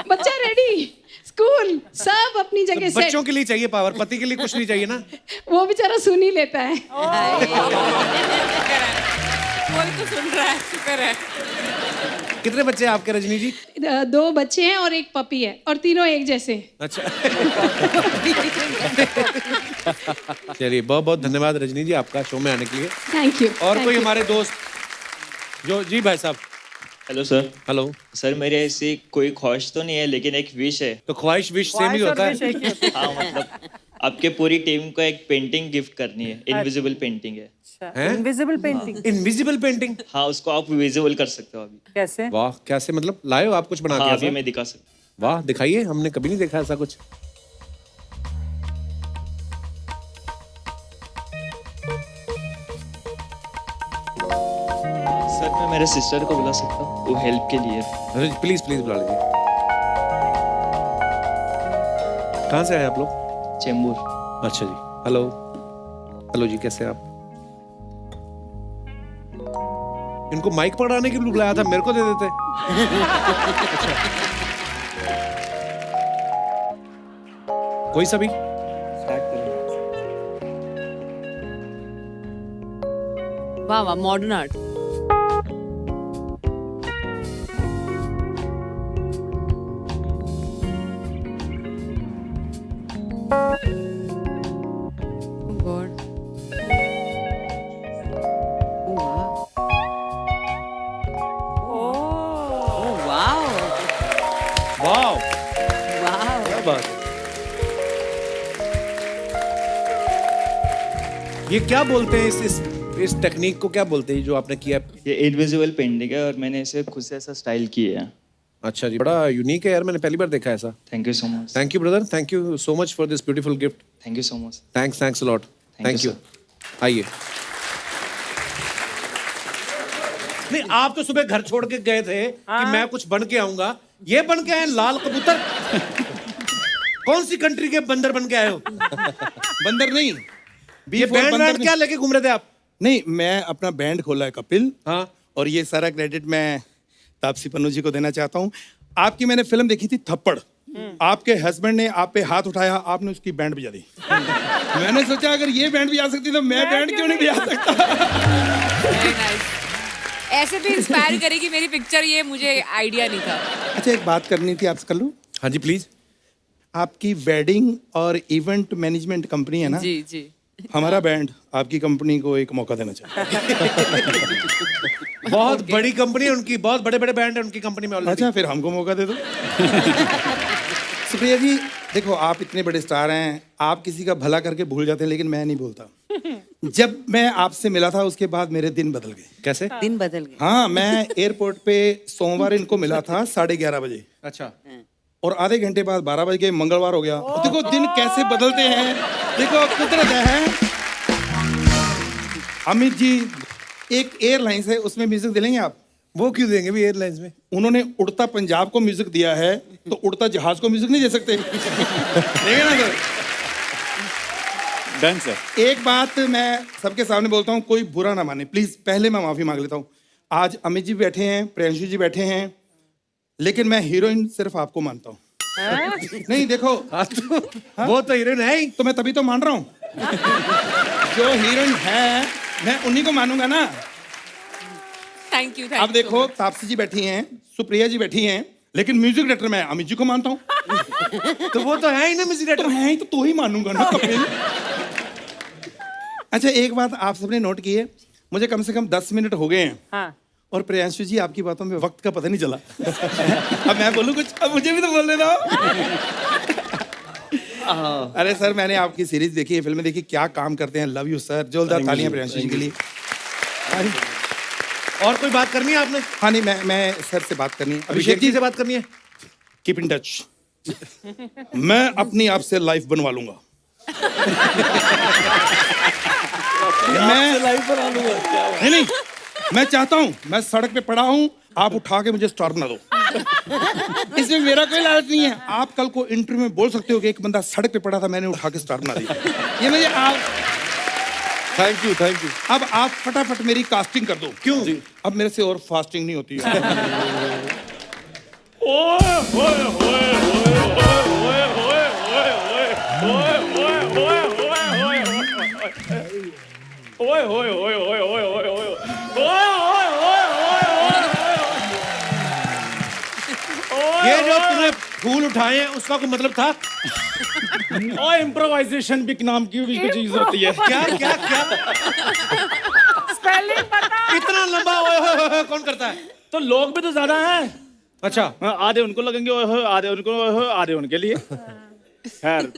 बच्चा रेडी, स्कूल, सब अपनी जगह से।
बच्चों के लिए चाहिए पावर, पति के लिए कुछ नहीं चाहिए ना।
वो बेचारा सुन ही लेता है।
कोई तो सुन रहा है, शुक्र है।
कितने बच्चे हैं आपके रजनी जी?
2 बच्चे हैं और 1 पपी है, और तीनों एक जैसे।
अच्छा। चलिए बहुत बहुत धन्यवाद रजनी जी आपका शो में आने के लिए।
Thank you.
और कोई हमारे दोस्त जो? जी भाई साहब।
Hello sir.
हेलो
सर मेरे ऐसी कोई ख्वाहिश तो नहीं है लेकिन एक विश है।
तो ख्वाहिश विश सेम ही होता है।
हाँ मतलब आपके पूरी टीम को एक पेंटिंग गिफ्ट करनी है, इनविजिबल पेंटिंग है।
Invisible painting.
Invisible painting.
हाँ उसको आप विजिबल कर सकते हो अभी।
कैसे?
वाह कैसे मतलब लाए हो आप कुछ बना के?
हाँ
ऐसा?
अभी मैं दिखा सकता
वाह दिखाइए, हमने कभी नहीं देखा ऐसा कुछ।
सर मैं मेरे सिस्टर को बुला सकता हूँ वो हेल्प के लिए?
अरे प्लीज प्लीज बुला लीजिए। कहाँ से आए आप लोग?
चेंबूर।
अच्छा जी। हेलो हेलो जी, कैसे हैं आप? इनको माइक पकड़ाने के लिए बुलाया था, मेरे को दे देते। अच्छा। कोई सा भी?
वाह वाह, मॉडर्न आर्ट।
वाह क्या बात है। ये क्या बोलते हैं इस टेक्निक को, क्या बोलते हैं जो आपने किया?
ये इनविजिबल पेंटिंग है और मैंने इसे खुद से ऐसा स्टाइल किया है।
अच्छा जी, बड़ा यूनिक है यार, मैंने पहली बार देखा ऐसा।
Thank you so much.
Thank you brother, thank you so much for this beautiful gift.
Thank you so much.
Thanks a lot. Thank you. आइए। नहीं आप तो सुबह घर छोड़ के गए थे कि मैं कुछ बन के आऊंगा, ये बन के आए लाल कबूतर। कौन सी कंट्री के बंदर बन के आए हो?
बंदर नहीं,
ये बैंड क्या लेके घूम रहे थे आप?
नहीं, मैं अपना बैंड खोला है कपिल।
हाँ।
और ये सारा क्रेडिट मैं तापसी पन्नू जी को देना चाहता हूँ। आपकी मैंने फिल्म देखी थी थप्पड़। आपके हस्बैंड ने आप पे हाथ उठाया, आपने उसकी बैंड बजा दी। मैंने सोचा अगर ये बैंड बजा सकती तो मैं बैंड क्यों नहीं बजा सकता।
ऐसे भी इंस्पायर करेगी मेरी पिक्चर, ये मुझे आइडिया नहीं था।
अच्छा एक बात करनी थी आपसे, कर लूं?
हाँ जी प्लीज।
आपकी वेडिंग और इवेंट मैनेजमेंट कंपनी है ना?
जी जी।
हमारा बैंड आपकी कंपनी को एक मौका देना चाहता
बहुत बड़ी कंपनी है उनकी, बहुत बड़े बड़े बैंड है उनकी कंपनी में ऑलरेडी।
अच्छा फिर हमको मौका दे दो। सुप्रिया जी देखो, आप इतने बड़े स्टार हैं, आप किसी का भला करके भूल जाते हैं, लेकिन मैं नहीं भूलता। जब मैं आपसे मिला था उसके बाद मेरे दिन बदल गए।
कैसे?
दिन बदल गए?
हाँ, मैं एयरपोर्ट पे सोमवार इनको मिला था 11:30 बजे।
अच्छा।
और आधे घंटे बाद 12 बज गए, मंगलवार हो गया। और देखो दिन कैसे बदलते हैं, देखो कुदरत है। अमित जी एक एयरलाइंस है, उसमें म्यूजिक दिलेंगे आप?
वो क्यों देंगे भी एयरलाइंस में?
उन्होंने उड़ता पंजाब को म्यूजिक दिया है, तो उड़ता जहाज को म्यूजिक नहीं दे सकते? देंगे ना सर?
Done sir.
एक बात मैं सबके सामने बोलता हूँ, कोई बुरा ना माने प्लीज। पहले मैं माफी मांग लेता हूँ। आज अमित जी बैठे हैं, प्रियंशु जी बैठे हैं, लेकिन मैं हीरोइन सिर्फ आपको मानता हूँ। नहीं देखो,
वो तो हीरोइन है ही,
तो मैं तभी तो मान रहा हूँ। जो हीरोइन है मैं उन्हीं को मानूंगा ना।
Thank you.
अब देखो तापसी जी बैठी हैं, सुप्रिया जी बैठी हैं, लेकिन म्यूजिक डायरेक्टर मैं अमित जी को मानता हूँ।
तो वो तो है ही ना म्यूजिक डायरेक्टर।
तो है ही, तो ही मानूंगा ना कपिल। अच्छा एक बात आप सबने नोट की है, मुझे कम से कम 10 मिनट हो गए हैं।
हाँ।
और प्रियांशु जी आपकी बातों में वक्त का पता नहीं चला। अब मैं बोलूं कुछ, अब मुझे भी तो बोल देना। अरे सर मैंने आपकी सीरीज देखी है, फिल्में देखी, क्या काम करते हैं। लव यू सर, जोरदार तालियां प्रियांशु जी के लिए।
और कोई बात करनी है आपने?
हाँ नहीं, मैं सर से बात करनी है,
अभिषेक जी से बात करनी है।
Keep in touch. मैं अपनी आप से लाइफ बनवा लूंगा। मैं
लाइफ बना लूंगा।
नहीं, मैं चाहता हूं, मैं सड़क पे पड़ा हूं, आप उठा के मुझे स्टार बना दो। इसमें मेरा कोई लालच नहीं है। आप कल को इंटरव्यू में बोल सकते हो कि एक बंदा सड़क पे पड़ा था, मैंने उठा के स्टार बना दिया। ये मुझे आप
थैंक यू।
अब आप फटाफट मेरी कास्टिंग कर दो। क्यों? अब मेरे से और फास्टिंग नहीं होती है।
ये जो तूने फूल उठाए हैं उसका कोई मतलब था?
और इम्प्रोवाइजेशन भी नाम की भी कोई चीज होती है।
क्या
स्पेलिंग पता?
इतना लंबा ओए होए होए कौन करता है?
तो लोग भी तो ज्यादा हैं।
अच्छा
हाँ, आधे उनको लगेंगे ओए होए, आधे उनको ओए होए, आधे उनके लिए। खैर,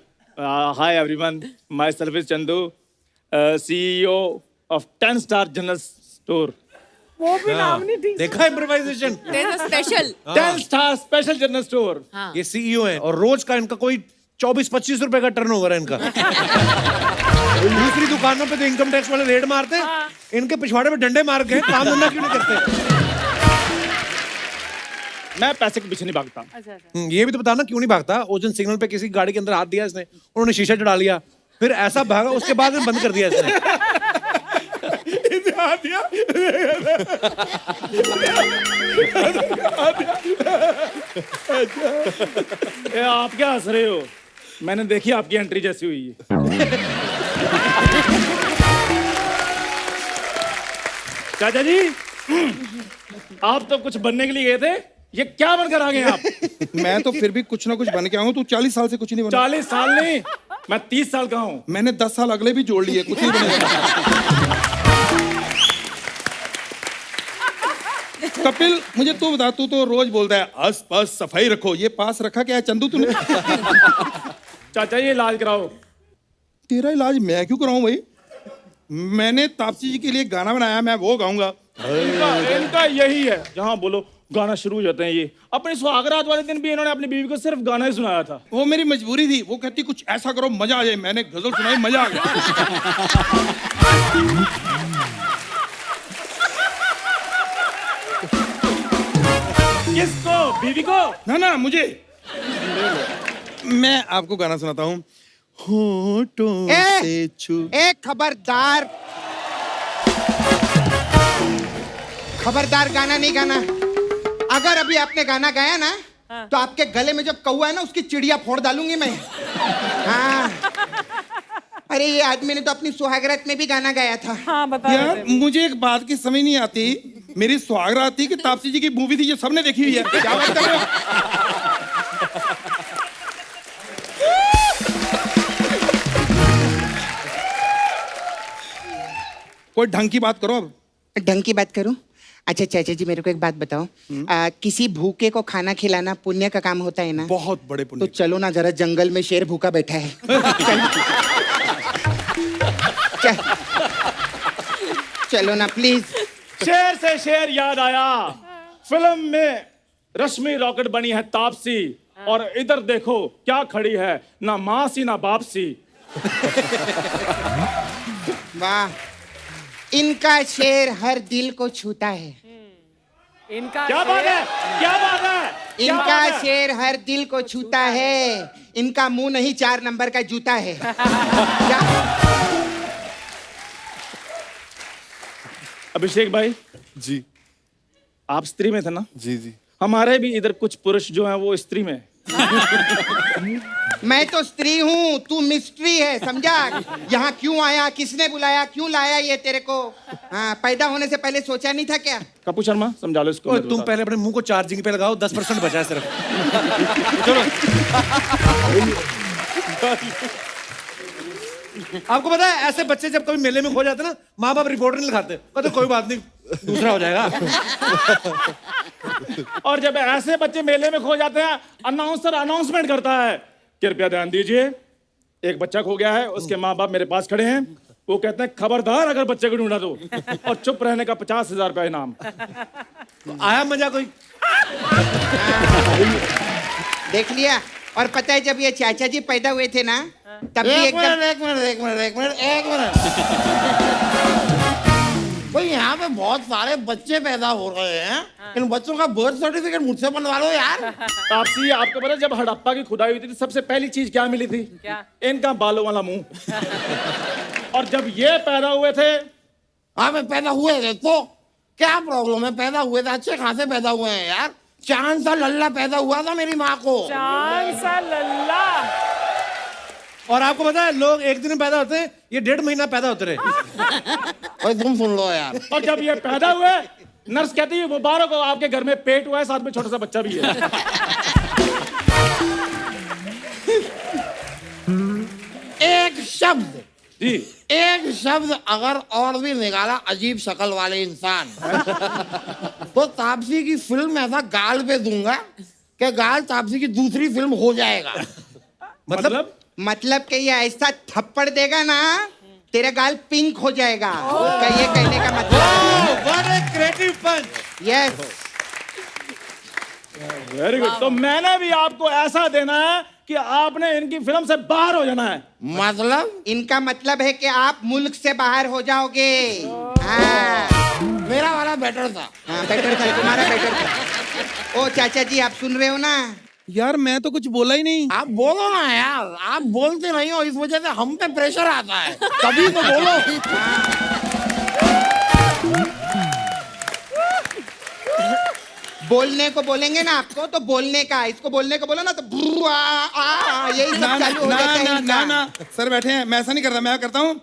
hi everyone, my self is Chandu, CEO of 10 star general store.
वो भी नाम नहीं ठीक।
देखा improvisation.
Special
10 star special general store.
ये CEO है और रोज का इनका कोई 24-25 रुपए का टर्नओवर है इनका। दूसरी दुकानों पे तो इनकम टैक्स वाले रेड मारते हैं, इनके पिछवाड़े पे डंडे मार के काम धंधा क्यों नहीं करते?
मैं पैसे के पीछे नहीं भागता।
ये भी तो बताना क्यों नहीं भागता? उस दिन सिग्नल पे किसी गाड़ी के अंदर हाथ दिया इसने, उन्होंने शीशा चढ़ा लिया, फिर ऐसा भागा, उसके बाद में बंद कर दिया इसने।
ये आप क्या हंस रहे हो? मैंने देखी आपकी एंट्री जैसी हुई है। चाचा जी, आप तो कुछ बनने के लिए गए थे, ये क्या बनकर आ गए आप?
मैं तो फिर भी कुछ ना कुछ बन के आऊँ। तू 40 साल से कुछ नहीं बना।
40 साल नहीं, मैं 30 साल का हूँ।
मैंने 10 साल अगले भी जोड़ लिए, कुछ नहीं बनेगा। कपिल, मुझे तू बता, तू तो रोज बोलता है आस पास सफाई रखो, ये पास रखा क्या है चंदू तूने?
चाचा ये इलाज कराओ।
तेरा इलाज मैं क्यों कराऊं भाई? मैंने तापसी जी के लिए गाना बनाया, मैं वो गाऊंगा।
इनका यही है, जहाँ बोलो गाना शुरू हो जाते हैं। ये अपने सुहागरात वाले दिन भी इन्होंने अपनी बीवी को सिर्फ गाना ही सुनाया था।
वो मेरी मजबूरी थी, वो कहती कुछ ऐसा करो मजा आ जाए, मैंने गजल सुनाई, मजा आ गया।
किसको? बीवी को?
ना ना, मुझे। मैं आपको गाना सुनाता हूँ। होठों से छू।
खबरदार, खबरदार, गाना नहीं गाना। अगर अभी आपने गाना गाया ना, तो आपके गले में जो कौवा है ना, उसकी चिड़िया फोड़ डालूंगी मैं। हाँ, अरे ये आदमी ने तो अपनी सुहागरात में भी गाना गाया था।
हाँ, बता
यार मुझे एक बात की समझ नहीं आती, मेरी सुहागरात थी कि तापसी जी की मूवी थी, ये सबने देखी हुई है। क्या बात कर रहे हो? कोई ढंग की बात करो। अब
ढंग की बात करूं? अच्छा चाचा जी, मेरे को एक बात बताओ, किसी भूखे को खाना खिलाना पुण्य का काम होता है ना?
बहुत बड़े पुण्य।
तो चलो ना, जरा जंगल में शेर भूखा बैठा है। चलो ना प्लीज।
शेर से शेर याद आया, फिल्म में रश्मि रॉकेट बनी है तापसी, और इधर देखो क्या खड़ी है, ना माँ सी ना बाप सी।
वाह, इनका शेर हर दिल को छूता है।
इनका
क्या बात है, क्या बात है, क्या
इनका
बात है?
शेर हर दिल को छूता है। इनका मुंह नहीं 4 नंबर का जूता है। क्या?
अभिषेक भाई
जी,
आप स्त्री में थे ना?
जी जी।
हमारे भी इधर कुछ पुरुष जो हैं वो स्त्री में।
मैं तो स्त्री हूँ, तू मिस्ट्री है, समझा? यहाँ क्यों आया, किसने बुलाया, क्यों लाया ये तेरे को? हाँ, पैदा होने से पहले सोचा नहीं था क्या?
कपूर शर्मा समझा लो इसको।
तुम पहले अपने मुंह को चार्जिंग पे लगाओ, 10% बचा है सिर्फ। चलो। आपको पता है, ऐसे बच्चे जब कभी मेले में खो जाते ना, माँ बाप रिपोर्ट नहीं लिखाते, कहते कोई बात नहीं, दूसरा हो जाएगा।
और जब ऐसे बच्चे मेले में खो जाते हैं, अनाउंसर अनाउंसमेंट करता है, कृपया ध्यान दीजिए, एक बच्चा खो गया है, उसके माँ बाप मेरे पास खड़े हैं, वो कहते हैं खबरदार अगर बच्चे को ढूंढा तो, और चुप रहने का 50,000 रुपया इनाम।
तो आया मजा कोई?
देख लिया। और पता है, जब ये चाचा जी पैदा हुए थे ना, तब भी
एक मिनट। भाई यहाँ पे बहुत सारे बच्चे पैदा हो रहे हैं, इन बच्चों का बर्थ सर्टिफिकेट मुझसे बनवा लो यार।
तापसी, आपको पता है जब हड़प्पा की खुदाई हुई थी, सबसे पहली चीज क्या मिली थी?
क्या?
इनका बालों वाला मुंह। और जब ये पैदा हुए थे,
हाँ मैं पैदा हुए थे तो क्या प्रॉब्लम है? पैदा हुए थे, अच्छे खासे पैदा हुए हैं यार। चांद सा लल्ला पैदा हुआ था मेरी माँ को।
चांद सा लल्ला।
और आपको पता है, लोग एक दिन में पैदा होते हैं, ये 1.5 महीना पैदा होते रहे।
और तुम सुन लो यार।
और जब ये पैदा हुए, नर्स कहती है मुबारक हो, आपके घर में पेट हुआ है, साथ में छोटा सा बच्चा भी है।
एक शब्द
जी
एक शब्द अगर और भी निकाला अजीब शक्ल वाले इंसान तो तापसी की फिल्म ऐसा गाल पे दूंगा कि गाल तापसी की दूसरी फिल्म हो जाएगा।
मतलब कि ये ऐसा थप्पड़ देगा ना तेरा गाल पिंक हो जाएगा। ये कहने का मतलब
what a creative punch.
Yes
very good. तो मैंने भी आपको ऐसा देना है कि आपने इनकी फिल्म से बाहर हो जाना है।
मतलब इनका मतलब है कि आप मुल्क से बाहर हो जाओगे। हाँ।
मेरा वाला बेटर था।
हाँ बेटर था, तुम्हारा बेटर था। ओ चाचा जी आप सुन रहे हो ना?
यार मैं तो कुछ बोला ही नहीं।
आप बोलो ना यार, आप बोलते नहीं हो, इस वजह से हम पे प्रेशर आता है। तभी तो बोलो।
बोलने को बोलेंगे ना आपको तो बोलने का, इसको बोलने को बोलो ना तो यही सब चालू हो जाता है इनका।
ना सर बैठे हैं, मैं ऐसा नहीं करता, मैं करता हूँ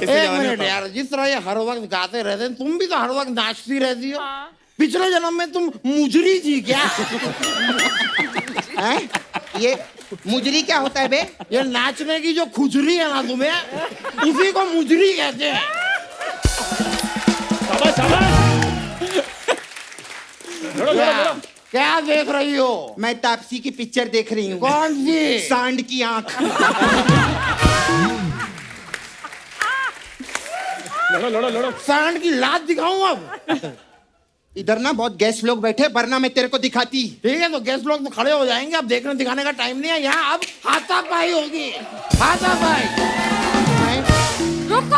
एक मिनट यार, जिस तरह ये हर वक्त गाते रहते हैं, तुम भी तो हर वक्त नाचती रहती हो। पिछले जन्म में तुम मुजरी थी क्या?
हैं? ये मुजरी क्या होता है बे?
ये नाचने की जो खुजरी है ना तुम्हें, उसी को मुजरी कहते हैं। क्या देख रही हो?
मैं तापसी की पिक्चर देख रही हूँ।
कौन सी?
सांड की आंख।
लड़ो।
सांड की लात दिखाऊं अब?
इधर ना बहुत गेस्ट लोग बैठे, वरना मैं तेरे को दिखाती।
ठीक है, तो गेस्ट लोग तो खड़े हो जाएंगे, अब देखने दिखाने का टाइम नहीं है यहाँ। अब हाथापाई होगी, हाथापाई।
रुको।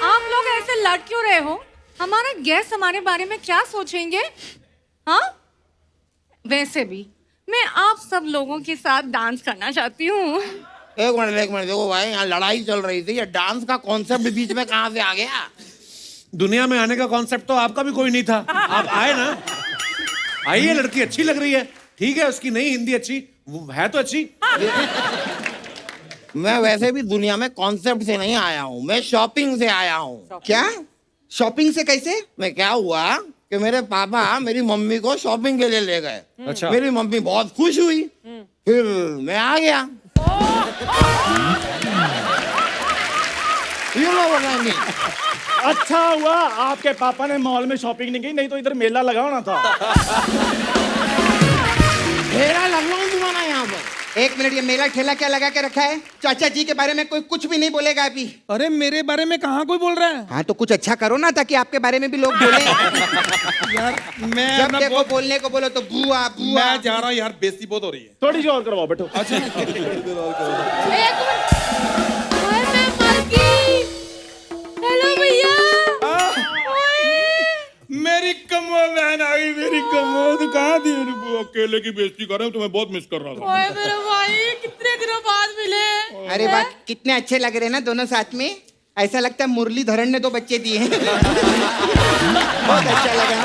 आप लोग ऐसे लड़ क्यों रहे हो? हमारे गेस्ट हमारे बारे में क्या सोचेंगे? हाँ, वैसे भी मैं आप सब लोगों के साथ डांस करना चाहती हूँ।
एक मिनट देखो भाई, यहाँ लड़ाई चल रही थी, ये डांस का कॉन्सेप्ट बीच में कहाँ से आ गया?
दुनिया में आने का कॉन्सेप्ट तो आपका भी कोई नहीं था, आप आए ना। आइए, लड़की अच्छी लग रही है, ठीक है, उसकी नहीं हिंदी अच्छी, वो है तो अच्छी।
मैं वैसे भी दुनिया में कॉन्सेप्ट से नहीं आया हूँ, मैं शॉपिंग से आया हूँ।
क्या? शॉपिंग से कैसे?
मैं क्या हुआ कि मेरे पापा मेरी मम्मी को शॉपिंग के लिए ले गए।
अच्छा।
मेरी मम्मी बहुत खुश हुई, फिर मैं आ गया।
अच्छा हुआ आपके पापा ने मॉल में शॉपिंग नहीं की, नहीं तो इधर मेला लगा होना था।
मेला लगा तुम्हारा यहाँ पर।
एक मिनट, ये मेला ठेला क्या लगा के रखा है? चाचा जी के बारे में कोई कुछ भी नहीं बोलेगा अभी।
अरे मेरे बारे में कहाँ कोई बोल रहा है?
हाँ तो कुछ अच्छा करो ना, ताकि आपके बारे में भी लोग बोले।
यार मैं
जब देखो बोलने को बोलो तो बुआ।
मैं जा रहा हूँ यार, बेइज्जती बहुत हो रही है।
थोड़ी सी और करवाओ, बैठो।
हेलो भैया।
मेरी कमो बहन आ गई, मेरी कमो। तू कहाँ थी? अकेले की बेइज्जती कर रहा हूँ, तुम्हें बहुत मिस कर रहा था।
ओए मेरे भाई, कितने दिनों बाद मिले।
अरे वाह, कितने अच्छे लग रहे हैं ना दोनों साथ में। ऐसा लगता है मुरलीधरन ने 2 बच्चे दिए हैं। बहुत अच्छा लगा।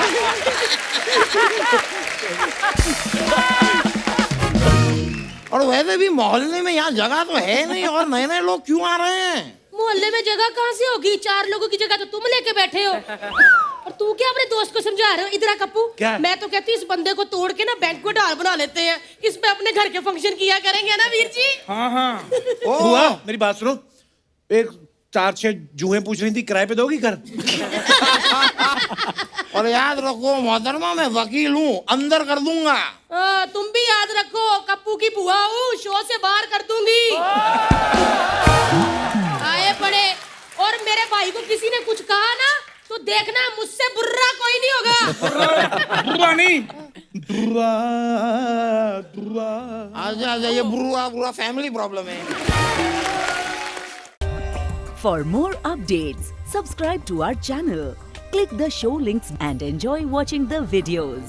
और वैसे भी मोहल्ले में यहाँ जगह तो है नहीं, और नए नए लोग क्यों आ रहे हैं?
मोहल्ले में जगह कहाँ से होगी? 4 लोगों की जगह तो तुम लेके बैठे हो। और तू क्या अपने दोस्त को समझा रहे हो? इधर आ कप्पू। मैं तो कहती हूँ इस बंदे को तोड़ के ना बैंक्वेट हॉल बना लेते हैं, इस पे अपने घर के फंक्शन किया करेंगे ना वीर जी।
हाँ।
हुआ, मेरी बात सुनो। एक 4-6 जूहें पूछ रही थी, किराए पे दोगी घर?
और याद रखो मोहतरमा, मैं वकील हूँ, अंदर कर दूंगा।
तुम भी याद रखो, कप्पू की बुआ हूँ, शो से बाहर कर दूंगी। आए पड़े। और मेरे भाई को किसी ने कुछ कहा ना तो देखना, मुझसे बुर्रा कोई नहीं होगा।
बुर्रा नहीं,
आजा ये बुर्रा फैमिली प्रॉब्लम है।
For more updates, subscribe to our channel, click the show links and enjoy watching the videos.